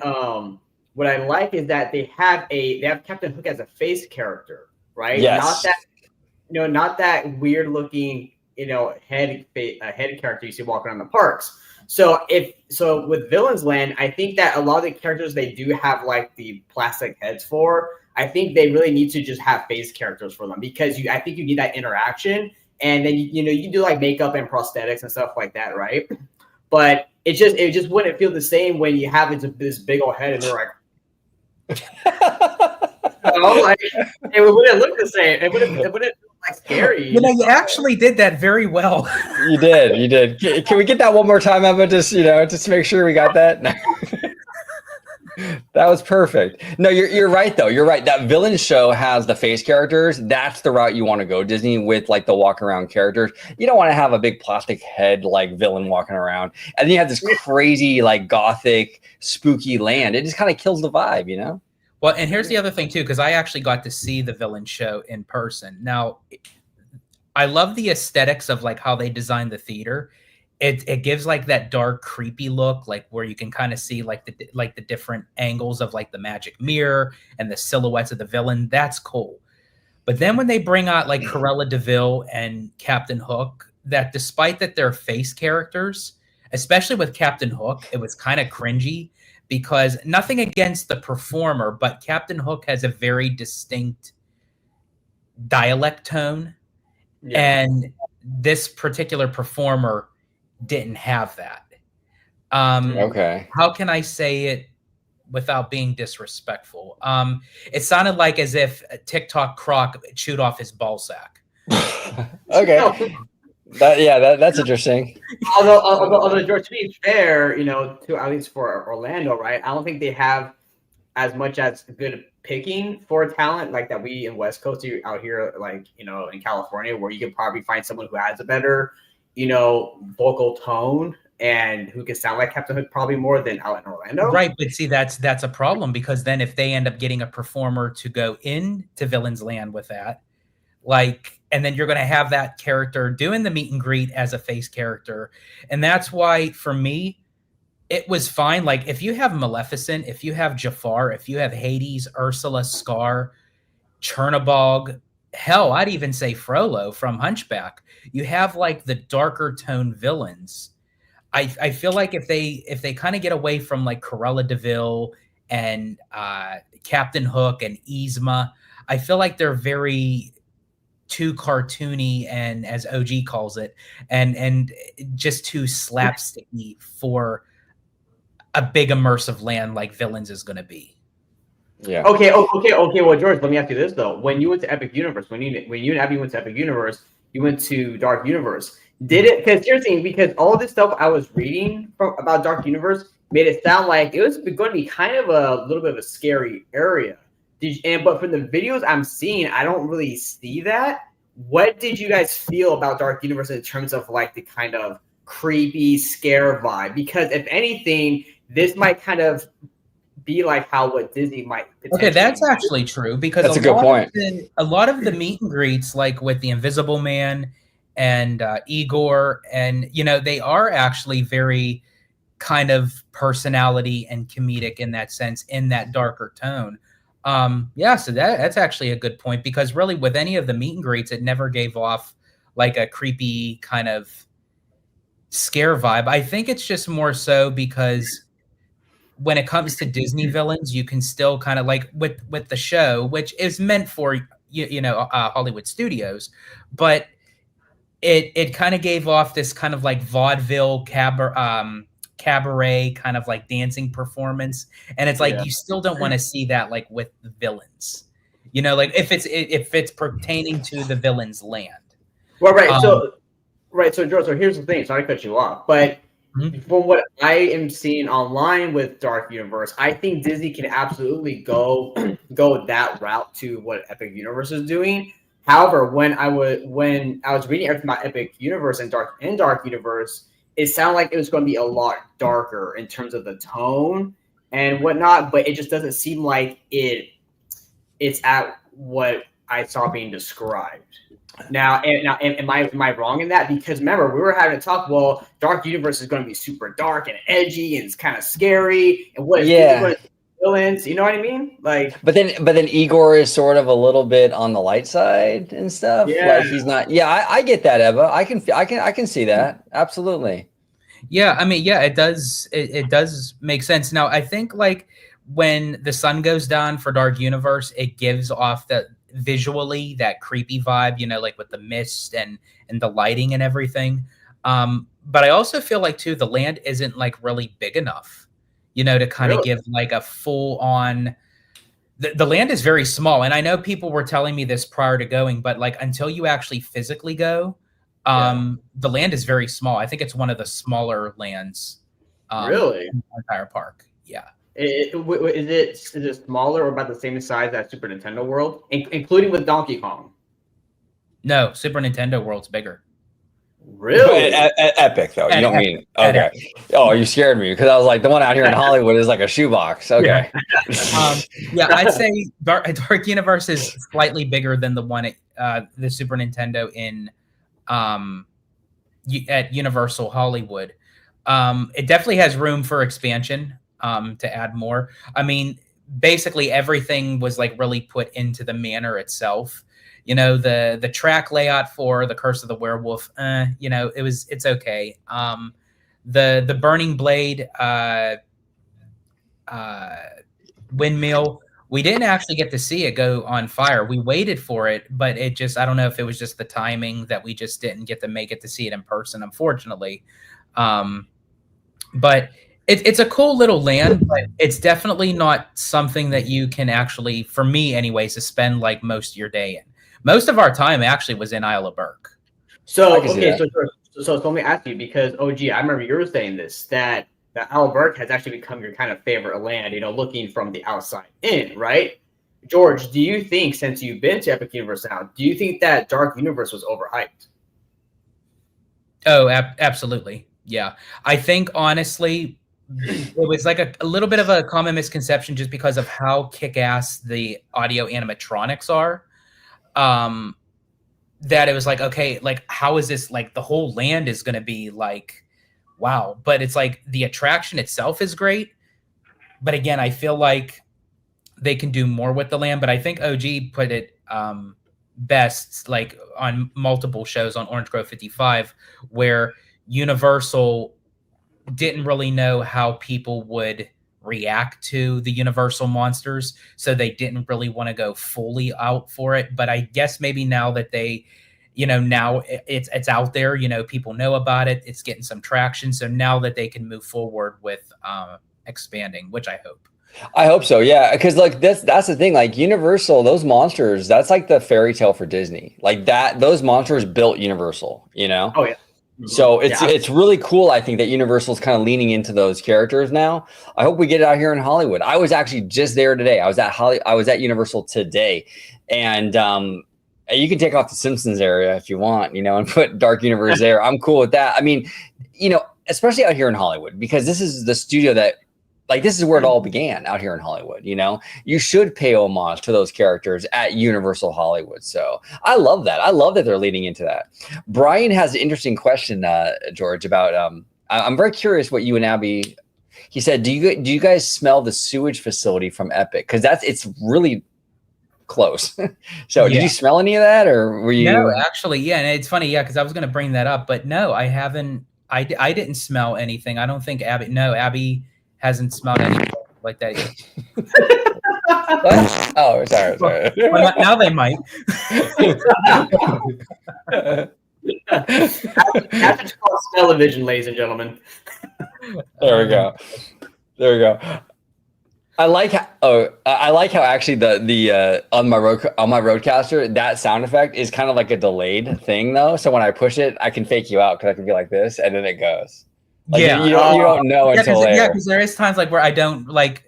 what I like is that they have Captain Hook as a face character, right? Yes. Not that weird looking, head character you see walking around the parks. So with Villains Land, I think that a lot of the characters they do have like the plastic heads for. I think they really need to just have face characters for them because I think you need that interaction, and then you do like makeup and prosthetics and stuff like that, right? But it just wouldn't feel the same when you have this big old head and they're like, it wouldn't look the same. It wouldn't. Like scary. You actually did that very well. You did. Can we get that one more time, Emma? Just to make sure we got that. That was perfect. No, you're right though. You're right. That villain show has the face characters. That's the route you want to go, Disney, with like the walk around characters. You don't want to have a big plastic head like villain walking around, and then you have this crazy like gothic spooky land. It just kind of kills the vibe, Well, and here's the other thing too, because I actually got to see the villain show in person. Now, I love the aesthetics of like how they designed the theater. It gives like that dark, creepy look, like where you can kind of see like the different angles of like the magic mirror and the silhouettes of the villain. That's cool. But then when they bring out like Cruella DeVille and Captain Hook, that despite that they're face characters, especially with Captain Hook, it was kind of cringy because nothing against the performer, but Captain Hook has a very distinct dialect tone. Yeah. And this particular performer didn't have that. Okay. How can I say it without being disrespectful? It sounded like as if TikTok Croc chewed off his ball sack. Okay. That's interesting. Although George, to be fair, to at least for Orlando, right? I don't think they have as much as good picking for talent like that we in West Coast do out here, like in California, where you can probably find someone who has a better, vocal tone and who can sound like Captain Hook probably more than out in Orlando. Right, but see, that's a problem because then if they end up getting a performer to go into Villain's Land with that, like, and then you're going to have that character doing the meet and greet as a face character, and that's why for me, it was fine. Like if you have Maleficent, if you have Jafar, if you have Hades, Ursula, Scar, Chernabog, hell, I'd even say Frollo from Hunchback. You have like the darker tone villains. I feel like if they kind of get away from like Cruella DeVille and Captain Hook and Yzma, I feel like they're very too cartoony and, as OG calls it, and just too slapsticky for a big immersive land like Villains is going to be. Yeah. Okay. Well, George, let me ask you this though: when you went to Epic Universe, when you and Abby went to Epic Universe, you went to Dark Universe. Did it? Because here's the thing: because all this stuff I was reading about Dark Universe made it sound like it was going to be kind of a little bit of a scary area. But from the videos I'm seeing, I don't really see that. What did you guys feel about Dark Universe in terms of like the kind of creepy scare vibe? Because if anything, this might kind of be like how what Disney might. Okay, that's actually true because that's a good point. A lot of the meet and greets, like with the Invisible Man and Igor, and they are actually very kind of personality and comedic in that sense, in that darker tone. So that's actually a good point because really with any of the meet and greets, it never gave off like a creepy kind of scare vibe. I think it's just more so because when it comes to Disney villains, you can still kind of like with the show, which is meant for Hollywood studios, but it kind of gave off this kind of like vaudeville cabaret kind of like dancing performance, and it's like you still don't want to see that like with the villains, like if it's pertaining to the Villain's Land. Well, right. So George, so here's the thing. Sorry to cut you off, but from what I am seeing online with Dark Universe, I think Disney can absolutely go that route to what Epic Universe is doing. However, when I was reading everything about Epic Universe and Dark Universe, it sounded like it was going to be a lot darker in terms of the tone and whatnot, but it just doesn't seem like it's at what I saw being described. Now, am I wrong in that? Because remember, we were having a talk. Well, Dark Universe is going to be super dark and edgy, and it's kind of scary. And what? Villains, you know what I mean? Like, but then Igor is sort of a little bit on the light side and stuff. Yeah, like he's not. Yeah, I get that, Eva. I can see that absolutely. Yeah, I mean, yeah, it does. It does make sense. Now, I think like when the sun goes down for Dark Universe, it gives off that visually that creepy vibe, like with the mist and the lighting and everything. But I also feel like too the land isn't like really big enough, to kind of give like a full on. The land is very small, and I know people were telling me this prior to going, but like until you actually physically go, the land is very small. I think it's one of the smaller lands. Really, in the entire park. Yeah. Is it smaller or about the same size as Super Nintendo World, including with Donkey Kong? No, Super Nintendo World's bigger. Really? At Epic though. You At don't Epic. mean At okay. Oh, you scared me because I was like, the one out here in Hollywood is like a shoebox. Okay. Yeah, I'd say Dark Universe is slightly bigger than the one at the Super Nintendo in at Universal Hollywood. It definitely has room for expansion to add more. I mean, basically everything was like really put into the manor itself. You know, the track layout for the Curse of the Werewolf, you know, it's okay. The Burning Blade windmill, we didn't actually get to see it go on fire. We waited for it, but it just, I don't know if it was just the timing that we just didn't get to make it to see it in person, unfortunately. But it's a cool little land, but it's definitely not something that you can actually, for me anyways, to spend like most of your day in. Most of our time actually was in Isle of Burke. So okay, so let me ask you, because OG, I remember you were saying this, that Isle of Burke has actually become your kind of favorite land, you know, looking from the outside in, right? George, do you think, since you've been to Epic Universe now, do you think that Dark Universe was overhyped? Oh, absolutely. Yeah. I think honestly, it was like a little bit of a common misconception just because of how kick-ass the audio animatronics are. That it was like, okay, like, how is this, like, the whole land is going to be like, wow. But it's like the attraction itself is great. But again, I feel like they can do more with the land. But I think OG put it best, like on multiple shows on Orangegrove55, where Universal didn't really know how people would react to the Universal monsters, so they didn't really want to go fully out for it. But I guess maybe now that they, you know, now it's out there, you know, people know about it, it's getting some traction, so now that they can move forward with expanding, which I hope. I hope so, yeah, because like that's the thing, like Universal, those monsters, that's like the fairy tale for Disney, like that, those monsters built Universal, you know. Oh yeah. So it's really cool. I think that Universal's kind of leaning into those characters now. I hope we get it out here in Hollywood. I was actually just there today. I was at Universal today, and you can take off the Simpsons area if you want, you know, and put Dark Universe there. I'm cool with that. I mean, you know, especially out here in Hollywood, because this is the studio that, like, this is where it all began, out here in Hollywood. You know, you should pay homage to those characters at Universal Hollywood. So I love that. I love that they're leading into that. Brian has an interesting question, George, about I'm very curious what you and Abby. He said, do you guys smell the sewage facility from Epic? Because it's really close. So did you smell any of that, or were you? No, actually, yeah, and it's funny, yeah, because I was going to bring that up, but no, I haven't. I didn't smell anything. I don't think Abby. No, Abby hasn't smelled anything like that yet. Oh, sorry. Well, now they might. That's what's called smell-o-vision, ladies and gentlemen. There we go. I like how actually the on my Rodecaster, that sound effect is kind of like a delayed thing though. So when I push it, I can fake you out because I can be like this, and then it goes. Like, yeah, you don't know until later. Yeah, because there is times like where I don't like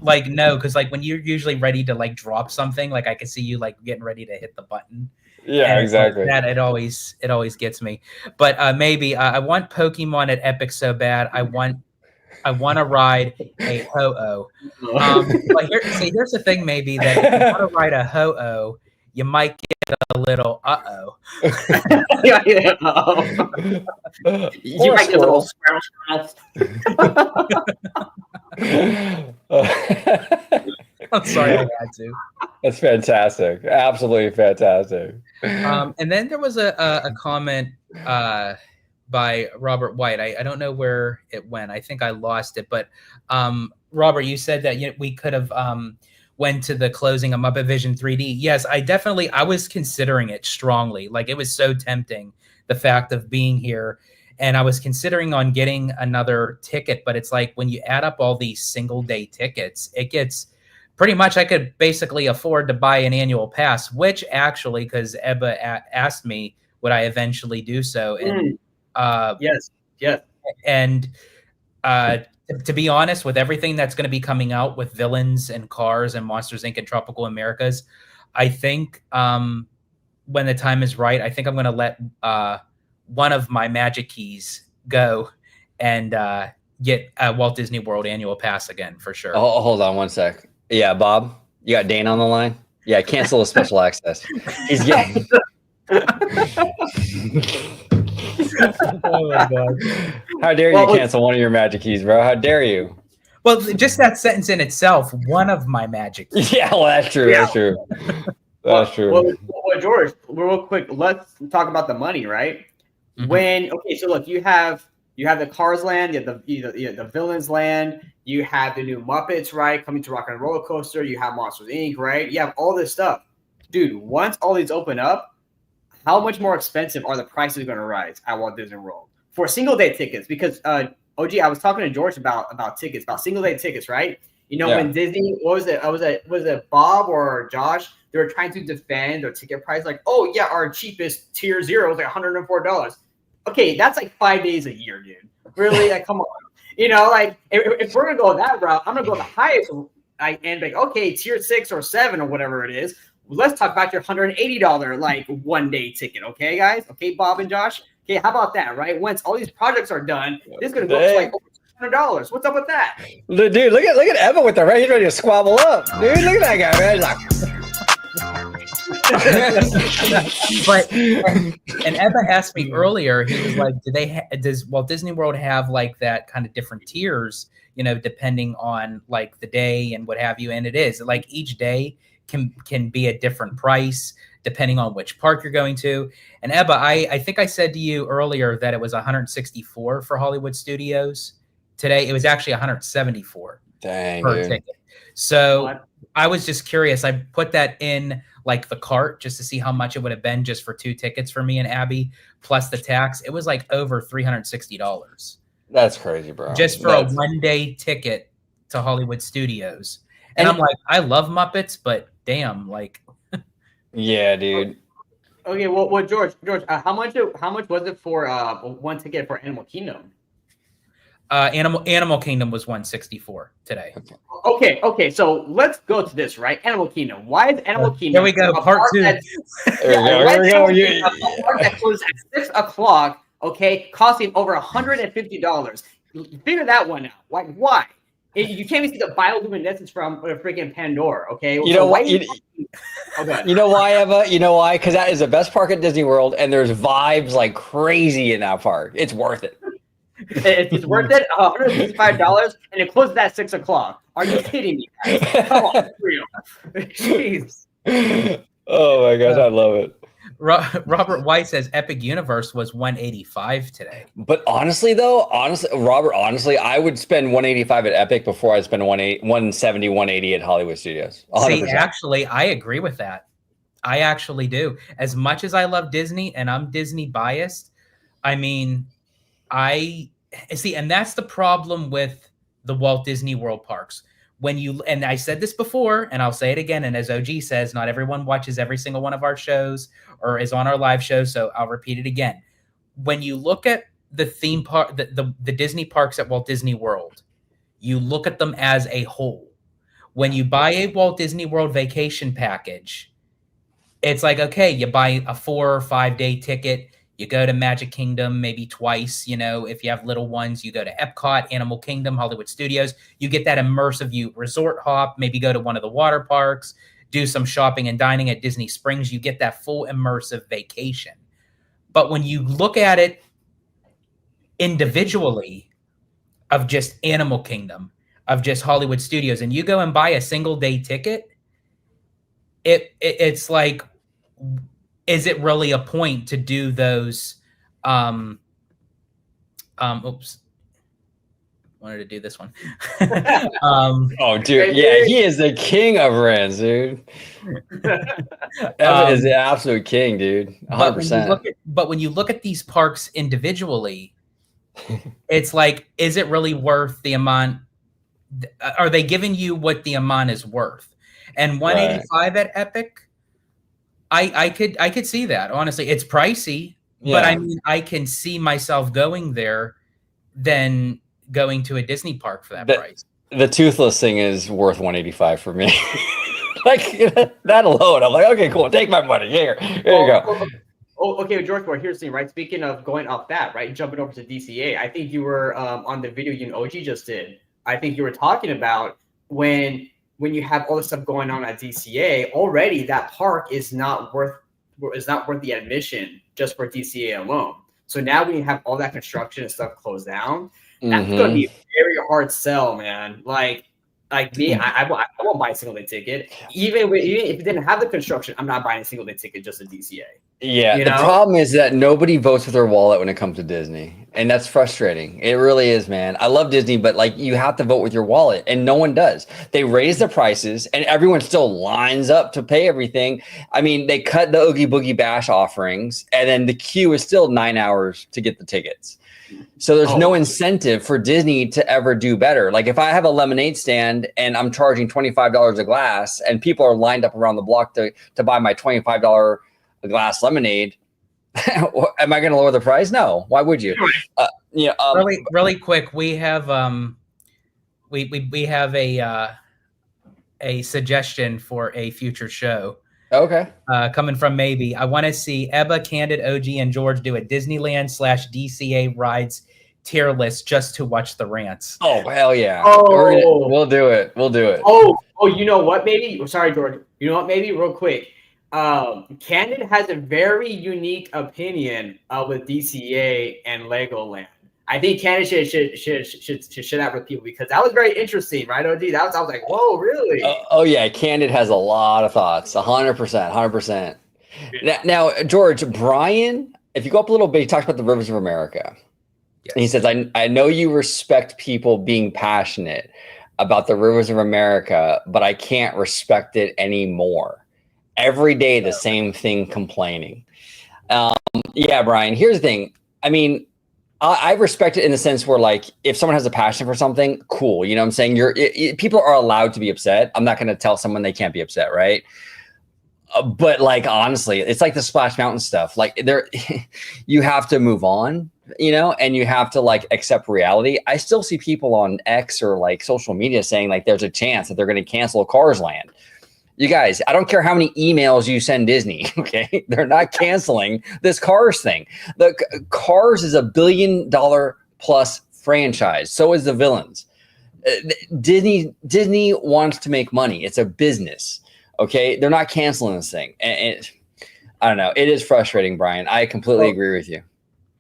no, because like when you're usually ready to like drop something, like I can see you like getting ready to hit the button. Yeah, exactly. Like that it always gets me. But maybe I want Pokemon at Epic so bad. I want to ride a Ho-Oh. But here's the thing, maybe that if you want to ride a Ho-Oh, you might get a little uh-oh. Yeah. You might get a little squirrel. I'm sorry, I had to. That's fantastic. Absolutely fantastic. And then there was a comment by Robert White. I don't know where it went. I think I lost it. But Robert, you said that we could have went to the closing of Muppet Vision 3D. Yes, I was considering it strongly. Like, it was so tempting, the fact of being here. And I was considering on getting another ticket, but it's like when you add up all these single day tickets, it gets pretty much, I could basically afford to buy an annual pass, which actually, because Ebba asked me, would I eventually do so? And yes. And to be honest, with everything that's going to be coming out with Villains and Cars and Monsters Inc. and Tropical Americas, I think when the time is right, I think I'm going to let one of my Magic Keys go and get a Walt Disney World annual pass again for sure. Oh, hold on one sec. Yeah, Bob, you got Dane on the line? Yeah, cancel the special access. He's getting. Oh my God. How dare you cancel one of your Magic Keys, bro? How dare you? Well, just that sentence in itself, one of my Magic Keys. Yeah, well, that's true. Yeah. That's true. That's true. Well, George, real quick, let's talk about the money, right? Mhm. So look, you have the Cars Land, you have the Villains Land, you have the new Muppets, right, coming to Rock and Roller Coaster, you have Monsters Inc., right? You have all this stuff, dude. Once all these open up, how much more expensive are the prices going to rise at Walt Disney World for single day tickets? Because OG, I was talking to George about tickets, about single day tickets, right? You know, when Disney, was it Bob or Josh? They were trying to defend their ticket price, like, oh yeah, our cheapest tier 0 is like $104. Okay, that's like 5 days a year, dude. Really, like, come on. You know, like if we're gonna go that route, I'm gonna go the highest. And like, okay, tier 6 or 7 or whatever it is. Let's talk about your $180 like 1 day ticket, okay, guys? Okay, Bob and Josh. Okay, how about that, right? Once all these projects are done, this is gonna go up to like over $200. What's up with that? Dude, look at Evan with the right. He's ready to squabble up. Dude, look at that guy, man. He's like. But and Ebba asked me earlier, he was like, does Walt Disney World have like that kind of different tiers, you know, depending on like the day and what have you? And it is like each day can be a different price depending on which park you're going to. And Ebba, I think I said to you earlier that it was 164 for Hollywood Studios. Today it was actually 174 per ticket. So I was just curious. I put that in like the cart just to see how much it would have been just for 2 tickets for me and Abby plus the tax. It was like over $360. That's crazy, bro. Just for a 1 day ticket to Hollywood Studios. And I'm like, I love Muppets, but damn, like. Yeah, dude. Okay, well, George, how much was it for 1 ticket for Animal Kingdom? Animal Kingdom was 164 today. Okay. So let's go to this, right? Animal Kingdom. Why is Animal Kingdom? There we go. Part 2. There we go. A park that closes at 6 o'clock. Okay, costing over $150. Figure that one out. Like, why? You can't even see the bioluminescence from freaking Pandora. Okay, you know what? You know why, Eva? You know why? Because that is the best park at Disney World, and there's vibes like crazy in that park. It's worth it. It's worth it. $165, and it closes at 6 o'clock. Are you kidding me, guys? Come on, for real. Jeez. Oh my gosh, I love it. Robert White says Epic Universe was 185 today. But honestly, Robert, I would spend 185 at Epic before I spend 170, 180 at Hollywood Studios. 100%. See, actually, I agree with that. I actually do. As much as I love Disney and I'm Disney biased, I mean, I see, and that's the problem with the Walt Disney World parks. And I said this before, and I'll say it again, and as OG says, not everyone watches every single one of our shows or is on our live shows, so I'll repeat it again. When you look at the theme park, the Disney parks at Walt Disney World, you look at them as a whole. When you buy a Walt Disney World vacation package, it's like, okay, you buy a 4 or 5 day ticket, you go to Magic Kingdom maybe twice, you know, if you have little ones, you go to Epcot, Animal Kingdom, Hollywood Studios, you get that immersive resort hop, maybe go to one of the water parks, do some shopping and dining at Disney Springs, you get that full immersive vacation. But when you look at it individually of just Animal Kingdom, of just Hollywood Studios, and you go and buy a single day ticket, it's like, is it really a point to do those? Oops, wanted to do this one. Oh, dude, yeah, he is the king of rants, dude. That is the absolute king, dude. 100%. But when you look at these parks individually, it's like, is it really worth the amount? Are they giving you what the amount is worth? And 185 at Epic. I could see that. Honestly, it's pricey, but I mean, I can see myself going there than going to a Disney park for that price. The toothless thing is worth 185 for me. Like that alone, I'm like, okay, cool, take my money. Here you go. Oh, okay, George. Well, here's the thing, right? Speaking of going off that, right, jumping over to DCA, I think you were on the video you and OG just did. I think you were talking about when you have all this stuff going on at DCA already. That park is not worth the admission just for DCA alone. So now when you have all that construction and stuff closed down, that's going to be a very hard sell, man. Like me, I won't buy a single day ticket. Even if it didn't have the construction, I'm not buying a single day ticket just to DCA. Yeah, the problem is that nobody votes with their wallet when it comes to Disney, and that's frustrating. It really is, man. I love Disney, but like you have to vote with your wallet, and no one does. They raise the prices, and everyone still lines up to pay everything. I mean, they cut the Oogie Boogie Bash offerings, and then the queue is still 9 hours to get the tickets. So there's no incentive for Disney to ever do better. Like if I have a lemonade stand and I'm charging $25 a glass, and people are lined up around the block to buy my $25 a glass lemonade, am I going to lower the price? No. Why would you? Really quick, we have we have a suggestion for a future show. Okay. Coming from Maybe. I want to see Ebba, Candid, OG, and George do a Disneyland/DCA rides tier list just to watch the rants. Oh, hell yeah. Oh, we'll do it. We'll do it. Oh, you know what? Maybe. Sorry, George. You know what? Maybe real quick. Candid has a very unique opinion with DCA and Legoland. I think Candid should share that with people because that was very interesting, right, OG? I was like, whoa, really? Oh yeah, Candid has a lot of thoughts. 100%. Now, George, Brian, if you go up a little bit, he talks about the Rivers of America. Yes. And he says, I know you respect people being passionate about the Rivers of America, but I can't respect it anymore. Every day, the same thing complaining. Yeah, Brian, here's the thing. I mean, I respect it in the sense where, like, if someone has a passion for something, cool. You know what I'm saying? People are allowed to be upset. I'm not going to tell someone they can't be upset, right? But, like, honestly, it's like the Splash Mountain stuff. Like, you have to move on, you know, and you have to, like, accept reality. I still see people on X or, like, social media saying, like, there's a chance that they're going to cancel Cars Land. You guys, I don't care how many emails you send Disney, okay? They're not canceling this Cars thing. The Cars is $1 billion plus franchise. So is the Villains. Disney wants to make money. It's a business, okay? They're not canceling this thing. And I don't know. It is frustrating, Brian. I completely agree with you.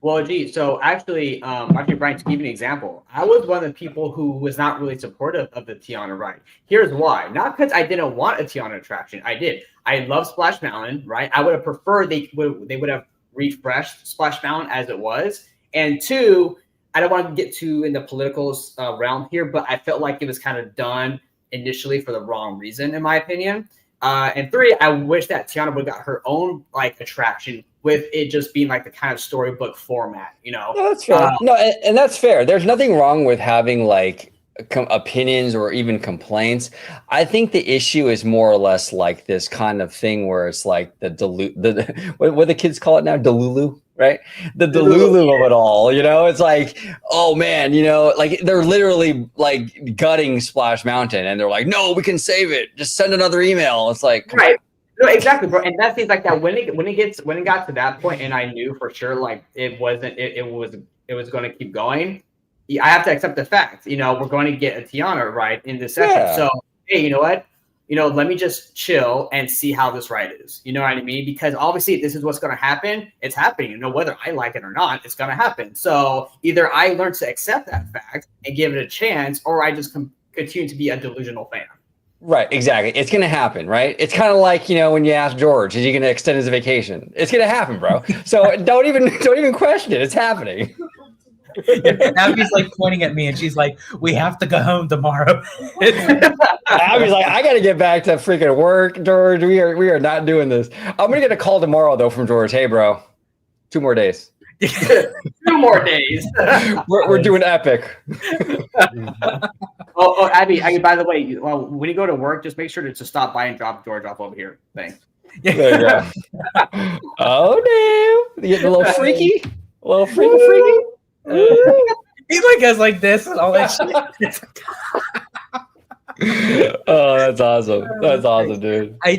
Well, gee, so actually, Brian, to give you an example, I was one of the people who was not really supportive of the Tiana ride. Here's why. Not because I didn't want a Tiana attraction. I did. I love Splash Mountain, right? I would have preferred they would have refreshed Splash Mountain as it was. And two, I don't want to get too in the political realm here, but I felt like it was kind of done initially for the wrong reason, in my opinion. And three, I wish that Tiana would have got her own like attraction with it just being like the kind of storybook format, you know? No, that's fair. And that's fair. There's nothing wrong with having like opinions or even complaints. I think the issue is more or less like this kind of thing where it's like what the kids call it now? Delulu, right? The Delulu of it all, you know? It's like, oh man, you know, like they're literally like gutting Splash Mountain and they're like, no, we can save it. Just send another email. It's like, right. No, exactly, bro. And that seems like that when it got to that point, and I knew for sure like it was going to keep going. I have to accept the fact, you know, we're going to get a Tiana ride in this session. Yeah. So hey, you know what? You know, let me just chill and see how this ride is. You know what I mean? Because obviously this is what's going to happen. It's happening. You know, whether I like it or not, it's going to happen. So either I learn to accept that fact and give it a chance, or I just continue to be a delusional fan. Right, exactly. It's going to happen, right? It's kind of like, you know, when you ask George, is he going to extend his vacation? It's going to happen, bro. So don't even question it. It's happening. Abby's like pointing at me and she's like, we have to go home tomorrow. Abby's like, I got to get back to freaking work, George. We are not doing this. I'm going to get a call tomorrow, though, from George. Hey, bro, 2 more days. 2 more days. We're doing epic. Oh, Abby, by the way, when you go to work, just make sure to stop by and drop George off over here. Thanks. There you go. Oh, damn. You getting a little freaky? A little freaky? He like goes like this and all that shit. Oh, that's awesome. That's awesome, dude. I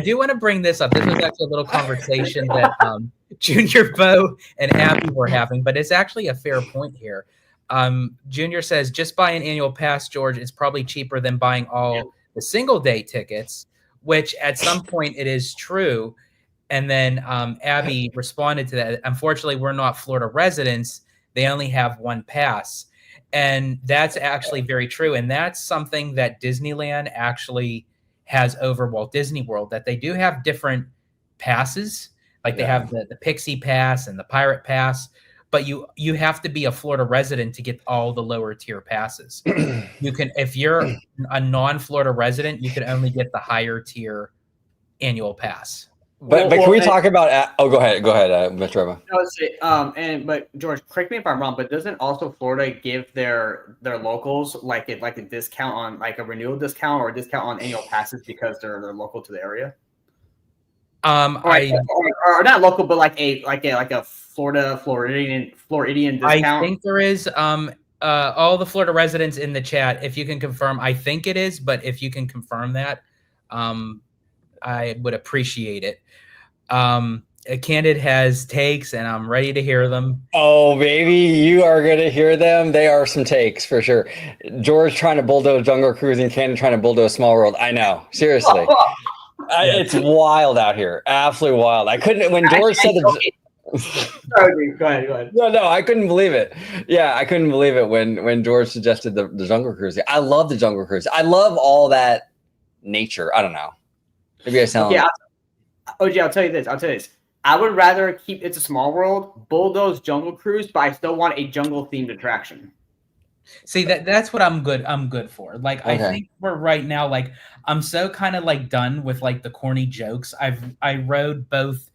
do want to bring this up. This was actually a little conversation that Junior, Bo, and Abby were having, but it's actually a fair point here. Junior says, just buy an annual pass, George. It's probably cheaper than buying all the single day tickets, which at some point it is true. And then Abby responded to that. Unfortunately, we're not Florida residents. They only have one pass. And that's actually very true. And that's something that Disneyland actually has over Walt Disney World, that they do have different passes. Like they have the Pixie Pass and the Pirate Pass, but you have to be a Florida resident to get all the lower tier passes. You can, if you're a non-Florida resident, you can only get the higher tier annual pass. But can we talk about? Oh, go ahead, Mr. Webba. But George, correct me if I'm wrong, but doesn't also Florida give their locals like a discount on like a renewal discount or a discount on annual passes because they're local to the area? Or not local, but like a Floridian discount. I think there is. All the Florida residents in the chat, if you can confirm, I think it is, but if you can confirm that, I would appreciate it. Candid has takes, and I'm ready to hear them. Oh, baby, you are going to hear them. They are some takes for sure. George trying to bulldoze Jungle Cruise and Candid trying to bulldoze Small World. I know, seriously. It's wild out here. Absolutely wild. I couldn't, when George said it. Sorry, go ahead. No, I couldn't believe it. Yeah, I couldn't believe it when George suggested the Jungle Cruise. I love the Jungle Cruise. I love all that nature. I don't know. Maybe I sound. Yeah, OG, I'll tell you this. I would rather keep It's a Small World, bulldoze Jungle Cruise, but I still want a jungle themed attraction. See, that's what I'm good for. Like, okay. I think we're right now, like, I'm so kind of like done with like the corny jokes. I rode both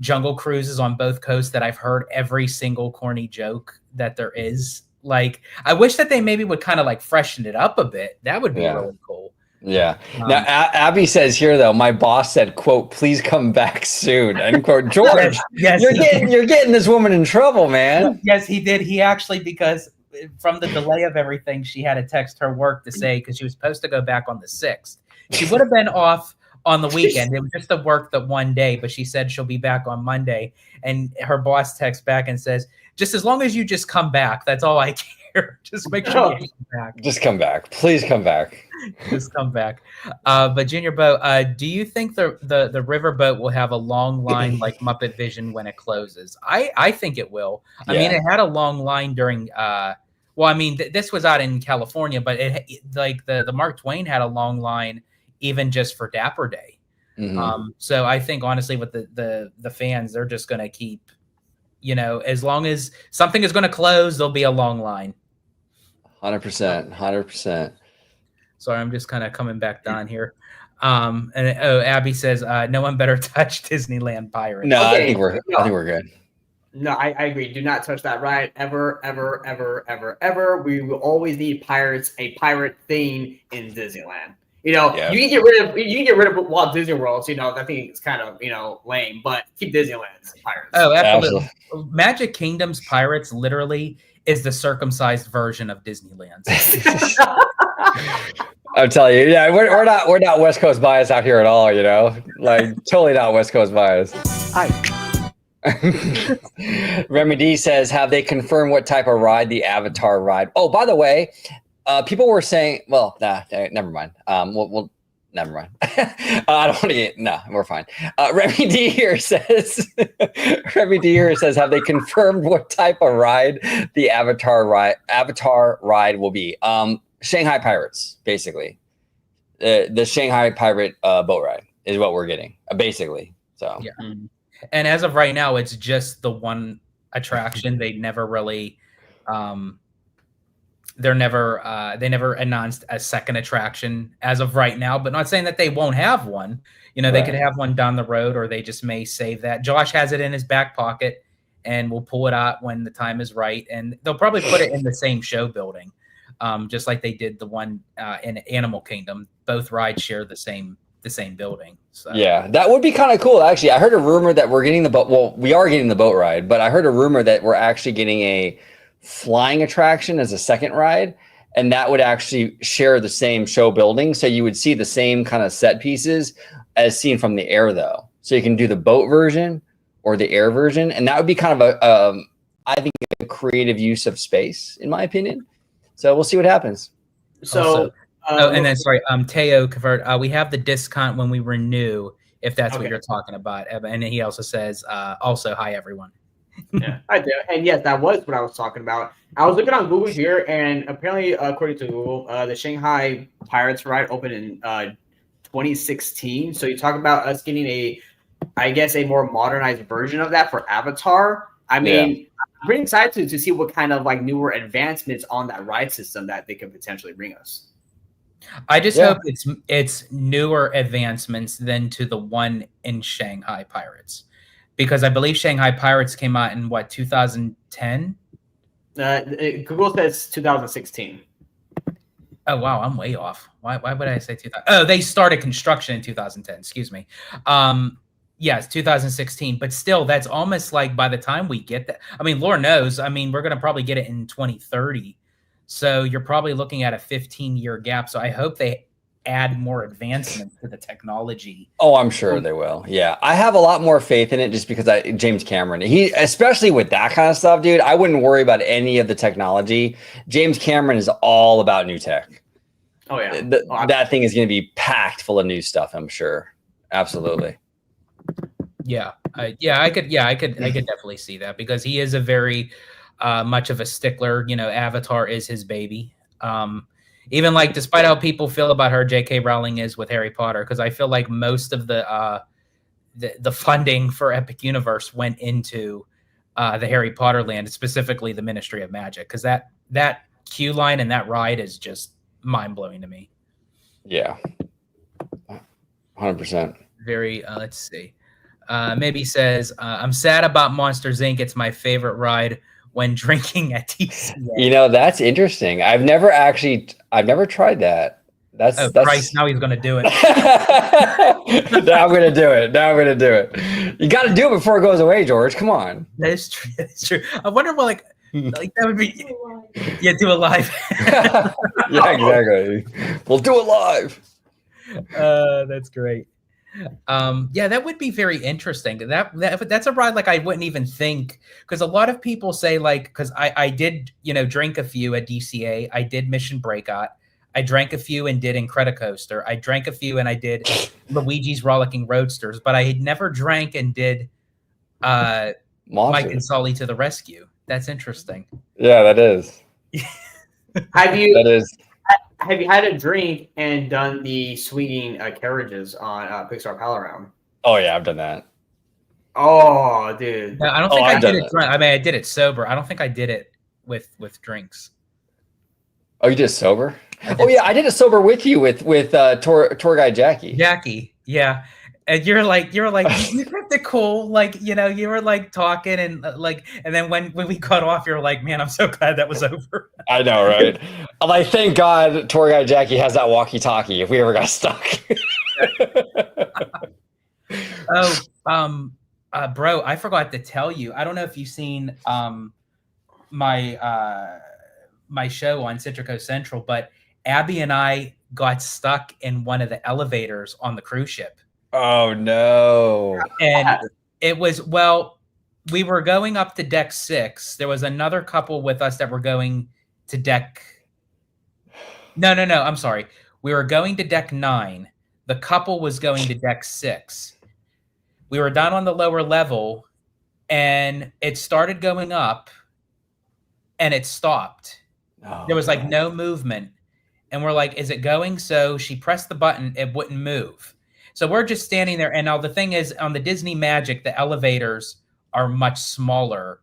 Jungle Cruises on both coasts that I've heard every single corny joke that there is. Like, I wish that they maybe would kind of like freshen it up a bit. That would be really cool. Yeah. Now, Abby says here, though, my boss said, quote, please come back soon, end quote. George, yes, you're getting this woman in trouble, man. Yes, he did. He actually, because from the delay of everything, she had to text her work to say, because she was supposed to go back on the 6th. She would have been off on the weekend. It was just to work the one day, but she said she'll be back on Monday. And her boss texts back and says, just as long as you just come back, that's all I care. Just make sure you come back. Just come back. Please come back. Just come back. But Junior Bo, do you think the riverboat will have a long line like Muppet Vision when it closes? I think it will. I mean, it had a long line during this was out in California, but it like the Mark Twain had a long line even just for Dapper Day. Mm-hmm. So I think honestly with the fans, they're just gonna keep, as long as something is gonna close, there'll be a long line. 100%. Sorry, I'm just kind of coming back down here. Abby says, no one better touch Disneyland Pirates. No, okay, I think we're good. No, I agree. Do not touch that ride ever, ever, ever, ever, ever. We will always need a pirate theme in Disneyland. You can get rid of Walt Disney World. I think it's kind of lame, but keep Disneyland's pirates. Oh, absolutely. Magic Kingdom's pirates literally is the circumcised version of Disneyland's. I'm telling you, we're not West Coast bias out here at all. Like totally not West Coast bias. Hi. Remy D says, have they confirmed what type of ride the Avatar ride? Oh, by the way, people were saying, well, never mind. We'll never mind. I don't want to get, we're fine. Remy D here says, have they confirmed what type of ride the Avatar ride will be? Shanghai Pirates, basically. The Shanghai Pirate boat ride is what we're getting, basically. So yeah. And as of right now, it's just the one attraction. They never really, they never announced a second attraction as of right now. But not saying that they won't have one. They could have one down the road, or they just may save that. Josh has it in his back pocket, and we'll pull it out when the time is right. And they'll probably put it in the same show building, just like they did the one in Animal Kingdom. Both rides share the same building. So yeah, that would be kind of cool. Actually, I heard a rumor that we're getting the boat. Well, we are getting the boat ride, but I heard a rumor that we're actually getting a flying attraction as a second ride. and that would actually share the same show building. So you would see the same kind of set pieces as seen from the air, though. So you can do the boat version or the air version, and that would be kind of I think, a creative use of space, in my opinion. So we'll see what happens. So, also, and then sorry, Teo convert. We have the discount when we renew, if that's what Okay. you're talking about. And he also says, also, hi everyone. yeah, I do. And yes, that was what I was talking about. I was looking on Google here, and apparently, according to Google, the Shanghai Pirates ride opened in 2016. So you talk about us getting I guess, a more modernized version of that for Avatar. I mean, I'm pretty excited to see what kind of like newer advancements on that ride system that they could potentially bring us. I just hope it's newer advancements than to the one in Shanghai Pirates, because I believe Shanghai Pirates came out in what, 2010? Google says 2016. Oh wow, I'm way off. Why would I say 2000? Oh, they started construction in 2010. Excuse me. Yes, 2016, but still, that's almost like by the time we get that, I mean, Lord knows, I mean, we're going to probably get it in 2030. So you're probably looking at a 15-year gap. So I hope they add more advancements to the technology. Oh, I'm sure they will. Yeah. I have a lot more faith in it just because James Cameron, especially with that kind of stuff, dude, I wouldn't worry about any of the technology. James Cameron is all about new tech. Oh, yeah. That thing is going to be packed full of new stuff, I'm sure. Absolutely. Yeah. I could definitely see that, because he is a very much of a stickler. You know, Avatar is his baby. Even like, despite how people feel about her, J.K. Rowling is with Harry Potter, because I feel like most of the funding for Epic Universe went into the Harry Potter land, specifically the Ministry of Magic, because that queue line and that ride is just mind blowing to me. Yeah, 100%. Very. Let's see. Maybe says, I'm sad about Monsters Inc. It's my favorite ride when drinking at DCA. You know, that's interesting. I've never tried that. That's Christ, now he's going to do it. Now I'm going to do it. You got to do it before it goes away, George. Come on. That is true. That's true. I wonder what, like that would be, yeah, do it live. Yeah, exactly. We'll do it live. That's great. Yeah, that would be very interesting. That's a ride like I wouldn't even think, because a lot of people say, like, because I did, drink a few at DCA. I did Mission Breakout. I drank a few and did Incredicoaster. I drank a few and I did Luigi's Rollicking Roadsters, but I had never drank and did Mike and Sully to the Rescue. That's interesting. Yeah, that is. Have you had a drink and done the swinging carriages on Pixar Pal Around? Oh yeah, I've done that. Oh, dude. No, I don't think I did it. I mean, I did it sober. I don't think I did it with drinks. Oh, you did it sober? Oh yeah, I did it sober with you with tour guide Jackie. Jackie, yeah. And you're like you kept it cool, like, you were like talking and and then when we cut off, you're like, man, I'm so glad that was over. I know, right? I'm like, thank God tour guide Jackie has that walkie-talkie if we ever got stuck. Bro, I forgot to tell you. I don't know if you've seen my show on Citrico Central, but Abby and I got stuck in one of the elevators on the cruise ship. Oh no. And it was, we were going up to deck 6. There was another couple with us that were going to deck. No, I'm sorry. We were going to deck 9. The couple was going to deck 6. We were down on the lower level and it started going up and it stopped. Oh, there was like no movement. And we're like, is it going? So she pressed the button. It wouldn't move. So we're just standing there. And now the thing is, on the Disney Magic, the elevators are much smaller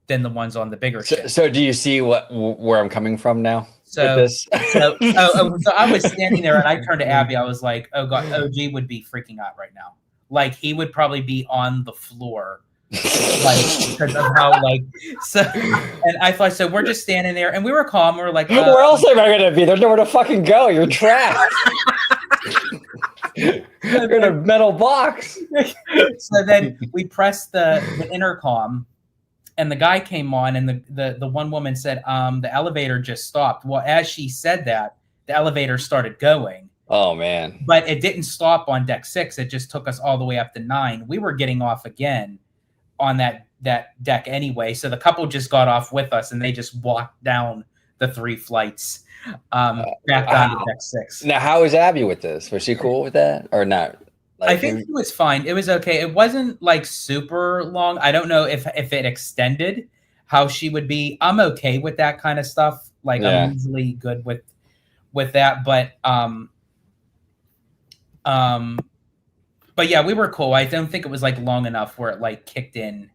than the ones on the bigger ship. So do you see where I'm coming from now? So I was standing there and I turned to Abby. I was like, oh God, OG would be freaking out right now. Like, he would probably be on the floor. Because of how and I thought, so we're just standing there and we were calm. We were like, where else am I gonna be? There's nowhere to fucking go. You're trapped. You're in a metal box. So then we pressed the intercom and the guy came on, and the one woman said, the elevator just stopped. Well, as she said that, the elevator started going. Oh man. But it didn't stop on deck 6. It just took us all the way up to 9. We were getting off again on that deck anyway. So the couple just got off with us, and they just walked down the 3 flights back down to deck 6. Now, how was Abby with this? Was she cool with that or not? Like, I think it was fine. It was okay. It wasn't like super long. I don't know if it extended how she would be. I'm okay with that kind of stuff. Like I'm usually good with that. But yeah, we were cool. I don't think it was like long enough where it like kicked in.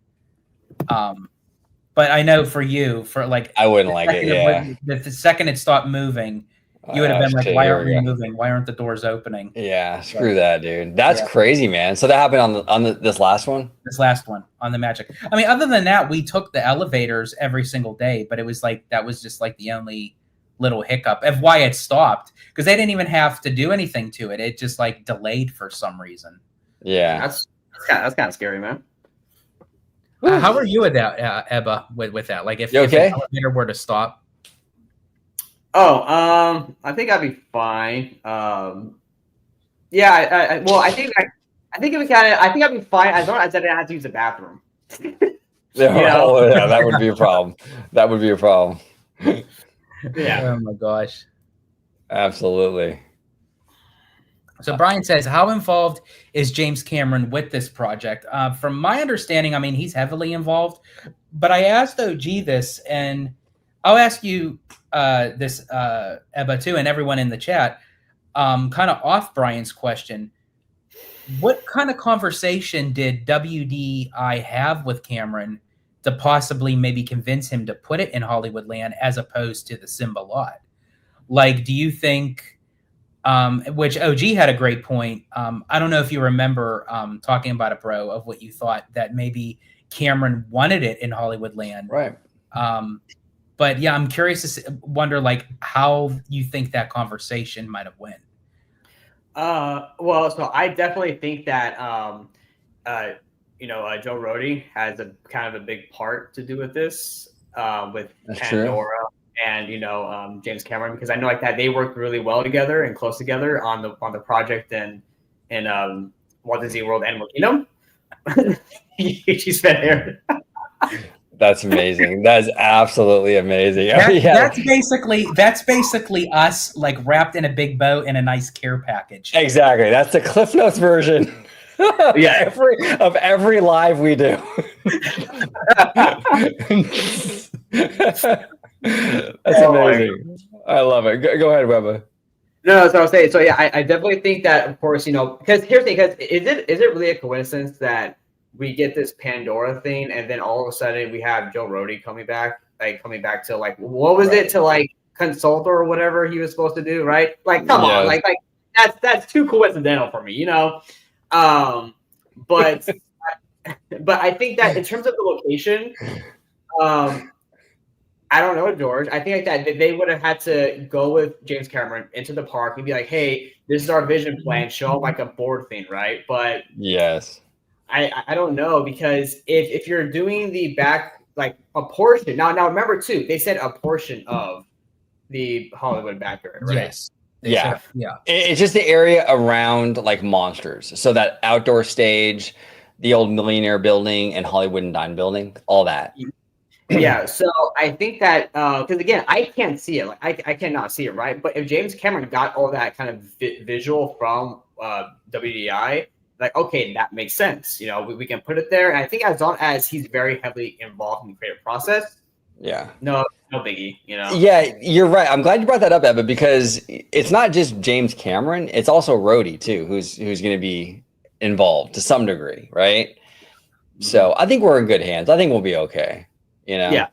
But I know for you, for like I wouldn't like it. Yeah. The second it stopped moving, you would have been like, why aren't we moving? Why aren't the doors opening? Yeah, screw that, dude. That's crazy, man. So that happened on this last one? This last one on the Magic. I mean, other than that, we took the elevators every single day, but it was like that was just like the only little hiccup of why it stopped, because they didn't even have to do anything to it. It just like delayed for some reason. Yeah. That's kind of scary, man. How are you with that, Ebba, with that? Like if the elevator were to stop? Oh, I think I'd be fine. Yeah, I think it would kind of. I think I'd be fine as long as I didn't have to use the bathroom. Yeah, that would be a problem. That would be a problem. Yeah. Oh my gosh. Absolutely. So Brian says, how involved is James Cameron with this project? From my understanding, I mean, he's heavily involved. But I asked OG this, and I'll ask you this, Ebba, too, and everyone in the chat, kind of off Brian's question. What kind of conversation did WDI have with Cameron to possibly maybe convince him to put it in Hollywoodland as opposed to the Simba lot? Like, do you think... which OG had a great point. I don't know if you remember talking about it, bro, of what you thought that maybe Cameron wanted it in Hollywoodland. Right. But yeah, I'm curious to wonder like how you think that conversation might have went. Well, so I definitely think that Joe Rohde has a kind of a big part to do with this with Pandora. True. And James Cameron, because I know like that they worked really well together and close together on the project and Walt Disney World Animal Kingdom. She's been there. That's amazing. That's absolutely amazing. That's basically us like wrapped in a big bow in a nice care package. Exactly. That's the Cliff Notes version. Yeah, of every live we do. That's amazing. I love it. Go ahead, Webba. No, that's what I was saying. So yeah, I definitely think that, of course, because here's the thing, because is it really a coincidence that we get this Pandora thing and then all of a sudden we have Joe Rohde coming back to like what was it to like consult or whatever he was supposed to do, right? Like come on, like that's too coincidental for me, but I think that in terms of the location, I don't know, George. I think like that they would have had to go with James Cameron into the park and be like, "Hey, this is our vision plan. Show them like a board thing, right?" But yes, I don't know, because if you're doing the back like a portion now remember too, they said a portion of the Hollywood backyard, right? Yes. Yeah. It's just the area around like Monsters, so that outdoor stage, the old Millionaire Building, and Hollywood and Dine Building, all that. Yeah, so I think that because again, I can't see it. Like I cannot see it, right? But if James Cameron got all that kind of visual from WDI, like okay, that makes sense. We can put it there. And I think as long as he's very heavily involved in the creative process, no biggie. Yeah, you're right. I'm glad you brought that up, Ebba, because it's not just James Cameron; it's also Rohde too, who's going to be involved to some degree, right? Mm-hmm. So I think we're in good hands. I think we'll be okay. I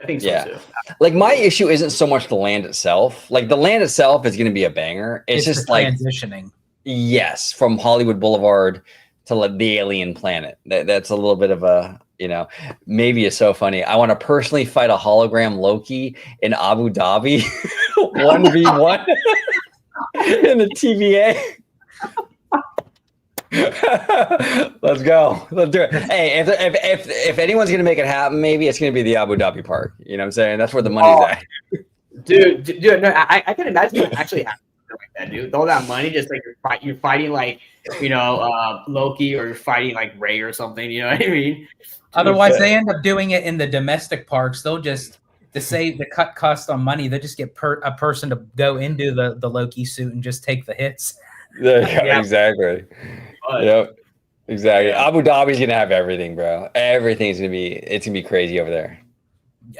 think so too. Like my issue isn't so much the land itself. Like the land itself is going to be a banger. It's just like transitioning. Yes, from Hollywood Boulevard to like the alien planet. That's a little bit of a maybe it's so funny. I want to personally fight a hologram Loki in Abu Dhabi, 1v1 in the TVA. Let's go. Let's do it. Hey, if anyone's gonna make it happen, maybe it's gonna be the Abu Dhabi park. You know what I'm saying? That's where the money's at. Dude, no, I can imagine it actually happening like that, dude. All that money, just like you're fighting like, Loki, or you're fighting like Ray or something. You know what I mean? Otherwise, they end up doing it in the domestic parks. They'll just to save the cut cost on money. They just get a person to go into the Loki suit and just take the hits. Yeah, exactly. Yep, exactly. Yeah. Abu Dhabi's gonna have everything, bro. Everything's gonna be crazy over there.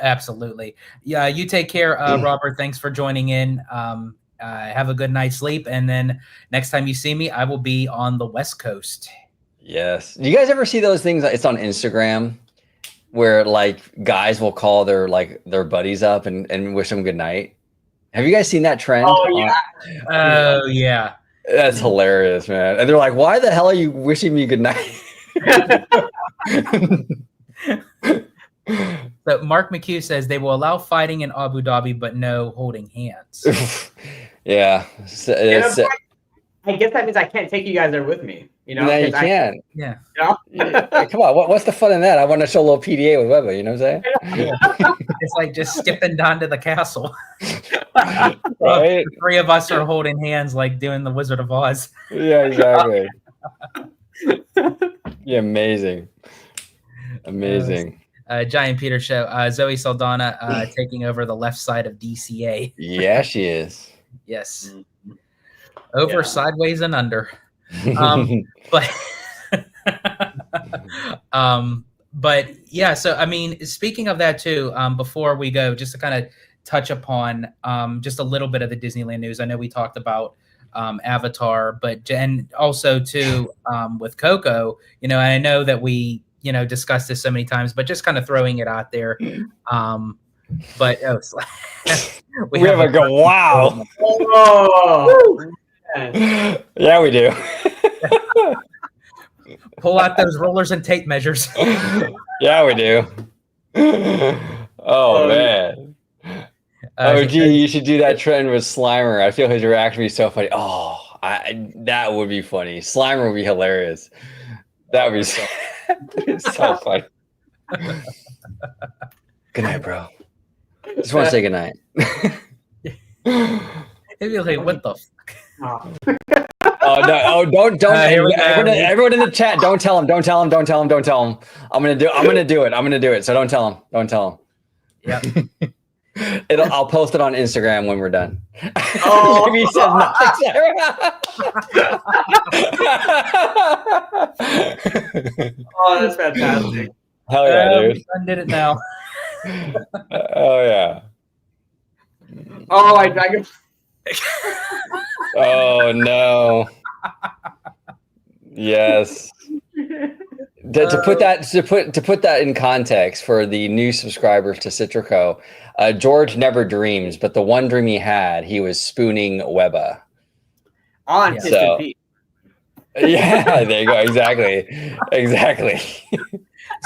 Absolutely. Yeah, you take care, Robert. Thanks for joining in. Have a good night's sleep, and then next time you see me, I will be on the West Coast. Yes. Do you guys ever see those things? It's on Instagram where like guys will call their buddies up and wish them good night. Have you guys seen that trend? Oh yeah. Oh yeah. That's hilarious, man. And they're like, "Why the hell are you wishing me good night?" So Mark McHugh says they will allow fighting in Abu Dhabi, but no holding hands. Yeah. I guess that means I can't take you guys there with me. No, you can't. Yeah. Come on, what's the fun in that? I want to show a little PDA with Webba, you know what I'm saying? It's like just skipping down to the castle. Right? The three of us are holding hands like doing the Wizard of Oz. Yeah, exactly. Yeah, amazing. Amazing. Giant Peter show. Zoe Saldana taking over the left side of DCA. Yeah, she is. Yes. Over, sideways, and under. But yeah, so I mean, speaking of that too, before we go, just to kind of touch upon just a little bit of the Disneyland news. I know we talked about Avatar, and also too with Coco, and I know that we discussed this so many times, but just kind of throwing it out there. But we have a go. Wow. Oh. Yeah, we do. Pull out those rollers and tape measures. Yeah, we do. Oh man. Gee, you should do that trend with Slimer. I feel his reaction would be so funny. Oh, that would be funny. Slimer would be hilarious. That would be so funny. Good night, bro. Just want to say good night. He'd be like, "What the fuck?" Oh no! Oh, don't! Everyone in the chat, don't tell him. I'm gonna do it. So don't tell him. Yeah. I'll post it on Instagram when we're done. Oh. Maybe he says nothing. Oh, that's fantastic. Hell yeah, dude! I did it now. Oh yeah. Oh, I dragon. Oh no. Yes. To put that in context for the new subscribers to Citrico, George never dreams, but the one dream he had, he was spooning Webba. On Yeah. Piston Pete. Yeah, there you go. Exactly.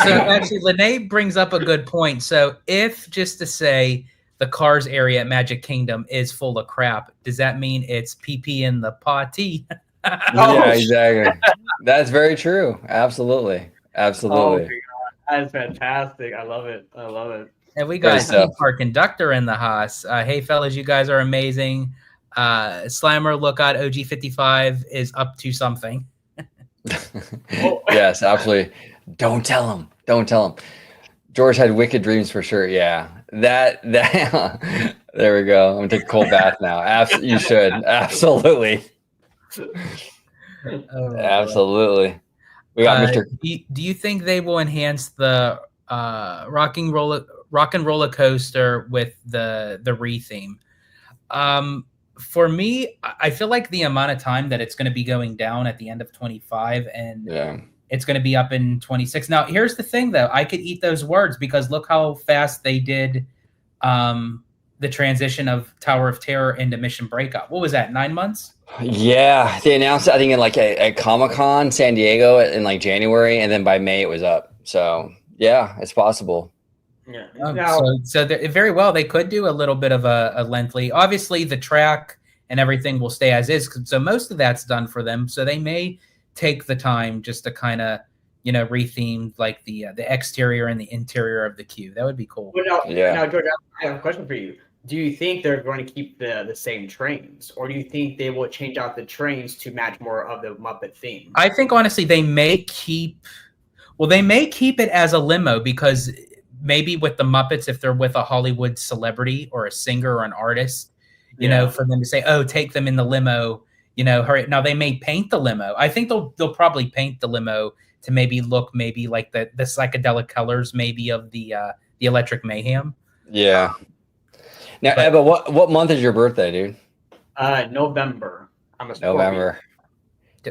So actually, Lene brings up a good point. So if, just to say, the Cars area at Magic Kingdom is full of crap, does that mean it's pee in the potty? Yeah, exactly. That's very true. Absolutely. Oh my God. That's fantastic. I love it. And we got our conductor in the house. Hey, fellas, you guys are amazing. Slammer, look out, OG55 is up to something. Yes, absolutely. Don't tell him. George had wicked dreams for sure. Yeah. That there we go. I'm gonna take a cold bath now. You should. Absolutely. Absolutely. We got Mr. Do you think they will enhance the rock and roller coaster with the re-theme? For me, I feel like the amount of time that it's going to be going down at the end of 25 and it's going to be up in 26. Now, here's the thing, though. I could eat those words because look how fast they did the transition of Tower of Terror into Mission Breakout. What was that, 9 months? Yeah, they announced it, I think, in at Comic-Con San Diego in January, and then by May it was up. So yeah, it's possible. Yeah. So very well they could do a little bit of a lengthy. Obviously, the track and everything will stay as is. So most of that's done for them. So they may take the time just to kind of, retheme like the exterior and the interior of the queue. That would be cool. Well, now, George, I have a question for you. Do you think they're going to keep the same trains, or do you think they will change out the trains to match more of the Muppet theme? I think honestly they may keep it as a limo, because maybe with the Muppets, if they're with a Hollywood celebrity or a singer or an artist, for them to say, "Oh, take them in the limo," hurry. Now they may paint the limo. I think they'll probably paint the limo to maybe look like the psychedelic colors maybe of the Electric Mayhem. Yeah. Now, Ebba, what month is your birthday, dude? November. I'm a Scorpio. November.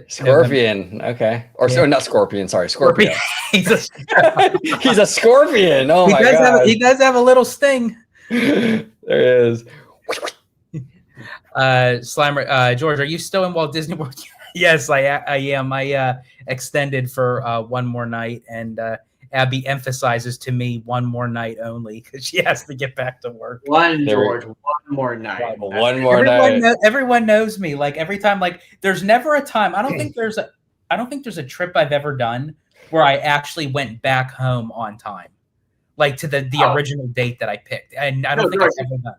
Scorpion. Okay. Or so not Scorpion. Sorry, Scorpio. He's a Scorpion. Oh my god. He does have a little sting. There is. Slimer, George, are you still in Walt Disney World? Yes, I am. I extended for one more night, and Abby emphasizes to me one more night only because she has to get back to work. One more night. One more night. Everyone knows me. Like every time, like there's never a time. I don't think there's a trip I've ever done where I actually went back home on time, like to the original date that I picked. And I don't think I've ever done.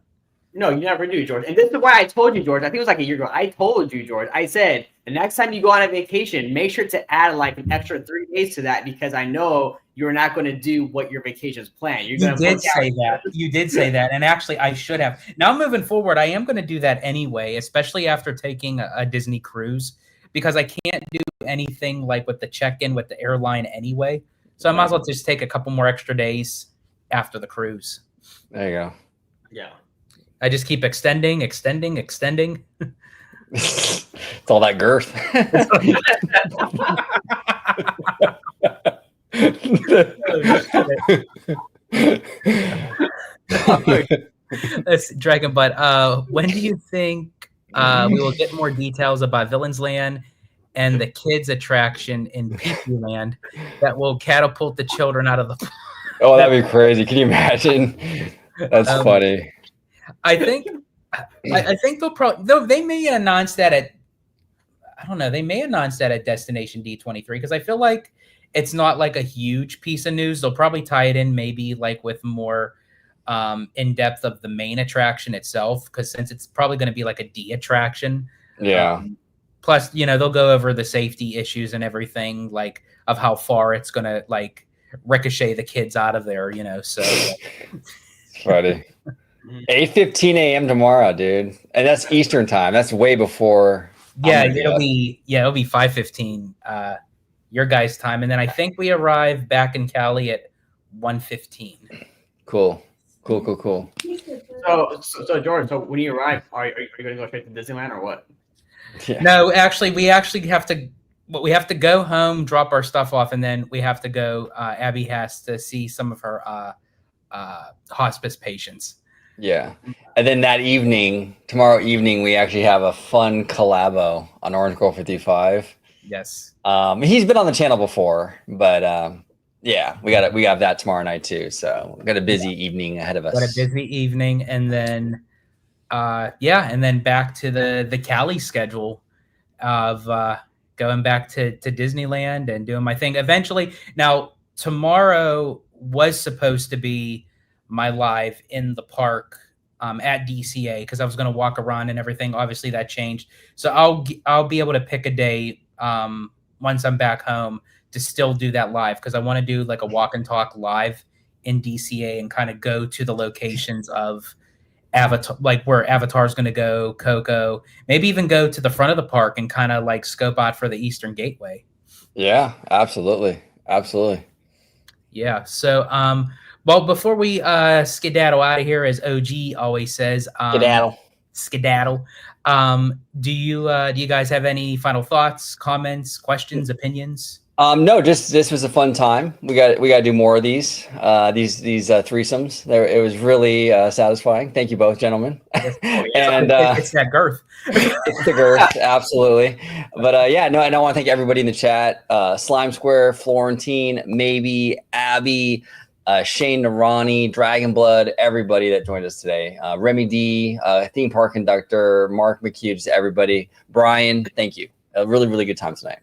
No, you never do, George. And this is why I told you, George. I think it was like a year ago. I told you, George. I said the next time you go on a vacation, make sure to add like an extra 3 days to that, because I know you're not going to do what your vacation's planned. You did say that. You did say that, and actually, I should have. Now, moving forward, I am going to do that anyway, especially after taking a Disney cruise, because I can't do anything like with the check-in with the airline anyway. So I might as well just take a couple more extra days after the cruise. There you go. Yeah. I just keep extending. It's all that girth. That's Dragon Butt. When do you think we will get more details about Villains Land and the kids attraction in Pee-Pee Land that will catapult the children out of the park? Oh, that'd be crazy. Can you imagine? That's funny. I think they may announce that at, I don't know, they may announce that at Destination D23, because I feel like it's not like a huge piece of news. They'll probably tie it in maybe like with more in depth of the main attraction itself, because since it's probably going to be like a D attraction. Yeah. Plus, they'll go over the safety issues and everything, like of how far it's going to like ricochet the kids out of there, so. Funny. 8:15 a.m. tomorrow, dude, and that's Eastern time. That's way before. Yeah, it'll be 5:15 your guys' time, and then I think we arrive back in Cali at 1:15. Cool. So Jordan, so when you arrive, are you going to go straight to Disneyland or what? Yeah. No, actually, we have to. But we have to go home, drop our stuff off, and then we have to go. Abby has to see some of her hospice patients. Yeah. And then tomorrow evening, we actually have a fun collabo on Orangegrove55. Yes. He's been on the channel before, but yeah, we have that tomorrow night too. So we've got a busy evening ahead of us. Got a busy evening, and then and then back to the Cali schedule of going back to Disneyland and doing my thing eventually. Now, tomorrow was supposed to be my live in the park at DCA, because I was going to walk around and everything. Obviously, that changed. So I'll be able to pick a day once I'm back home to still do that live, because I want to do like a walk and talk live in DCA and kind of go to the locations of Avatar, like where Avatar is going to go, Coco, maybe even go to the front of the park and kind of like scope out for the Eastern Gateway. Yeah, absolutely. Yeah. So, well, before we skedaddle out of here, as OG always says, skedaddle. Do you guys have any final thoughts, comments, questions, opinions? No, just this was a fun time. We got to do more of these threesomes. It was really satisfying. Thank you both, gentlemen. And it's that girth. It's the girth, absolutely. But and I want to thank everybody in the chat. Slime Square, Florentine, Maybe, Abby, Shane Narani, Dragon Blood, everybody that joined us today. Remy D, theme park conductor, Mark McHugh, just everybody. Brian, thank you. A really, really good time tonight.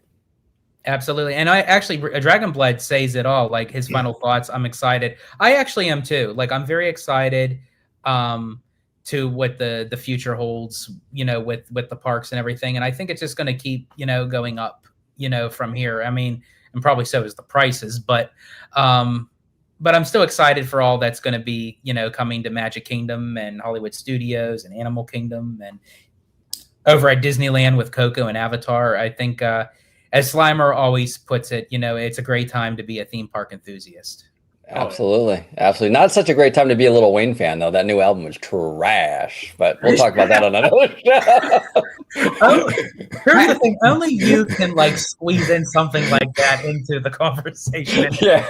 Absolutely. And I actually, Dragonblood says it all, like his final thoughts. I'm excited. I actually am too. Like, I'm very excited to what the future holds, with the parks and everything. And I think it's just going to keep, going up, from here. I mean, and probably so is the prices, but I'm still excited for all that's going to be, coming to Magic Kingdom and Hollywood Studios and Animal Kingdom and over at Disneyland with Coco and Avatar. I think, as Slimer always puts it, it's a great time to be a theme park enthusiast. Absolutely. Absolutely. Not such a great time to be a Lil Wayne fan, though. That new album was trash, but we'll talk about that on another show. Here's the thing. Only you can squeeze in something like that into the conversation. Yeah.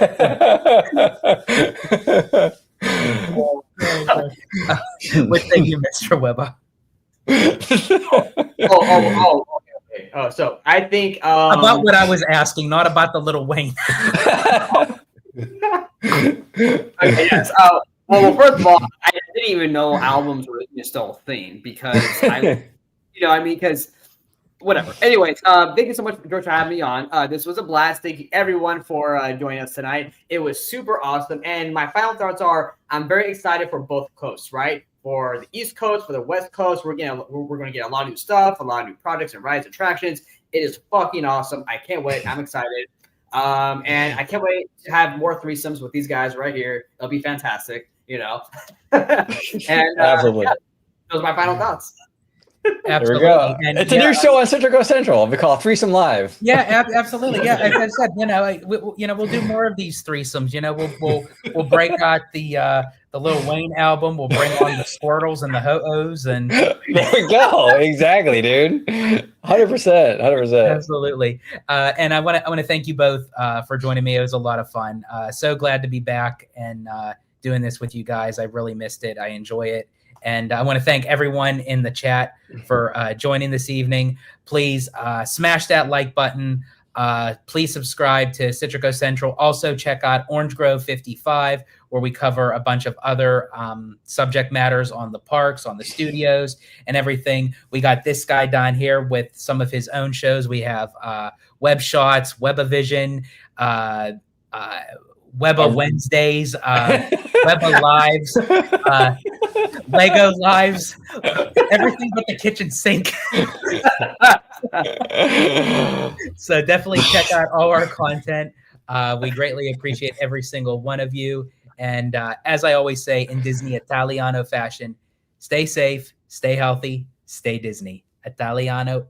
What say you, Mr. Webba? Okay. So I think about what I was asking, not about the Little Wayne. Okay, yes. Well, first of all, I didn't even know albums were still a thing because because whatever. Anyways, thank you so much, George, for having me on. This was a blast. Thank you, everyone, for joining us tonight. It was super awesome. And my final thoughts are: I'm very excited for both coasts, right? For the East Coast, for the West Coast, we're going to get a lot of new stuff, a lot of new projects and rides, attractions. It is fucking awesome. I can't wait. I'm excited. And I can't wait to have more threesomes with these guys right here. It'll be fantastic, And Absolutely. Those are my final thoughts. Absolutely. There we go. And it's a new show on Citrico Central. We call it Threesome Live. Yeah, absolutely. Yeah, as I said, we'll do more of these threesomes. We'll break out the Lil Wayne album. We'll bring on the Squirtles and the Ho-Ohs, and there we go. Exactly, dude. 100%. Absolutely. And I want to thank you both for joining me. It was a lot of fun. So glad to be back and doing this with you guys. I really missed it. I enjoy it. And I want to thank everyone in the chat for joining this evening. Please smash that like button. Please subscribe to Citrico Central. Also check out Orangegrove55, where we cover a bunch of other subject matters on the parks, on the studios, and everything. We got this guy down here with some of his own shows. We have Web Shots, Webba Vision, Webba Wednesdays, Webba Lives, Lego Lives, everything but the kitchen sink. So definitely check out all our content. We greatly appreciate every single one of you. And as I always say in Disney Italiano fashion, stay safe, stay healthy, stay Disney. Italiano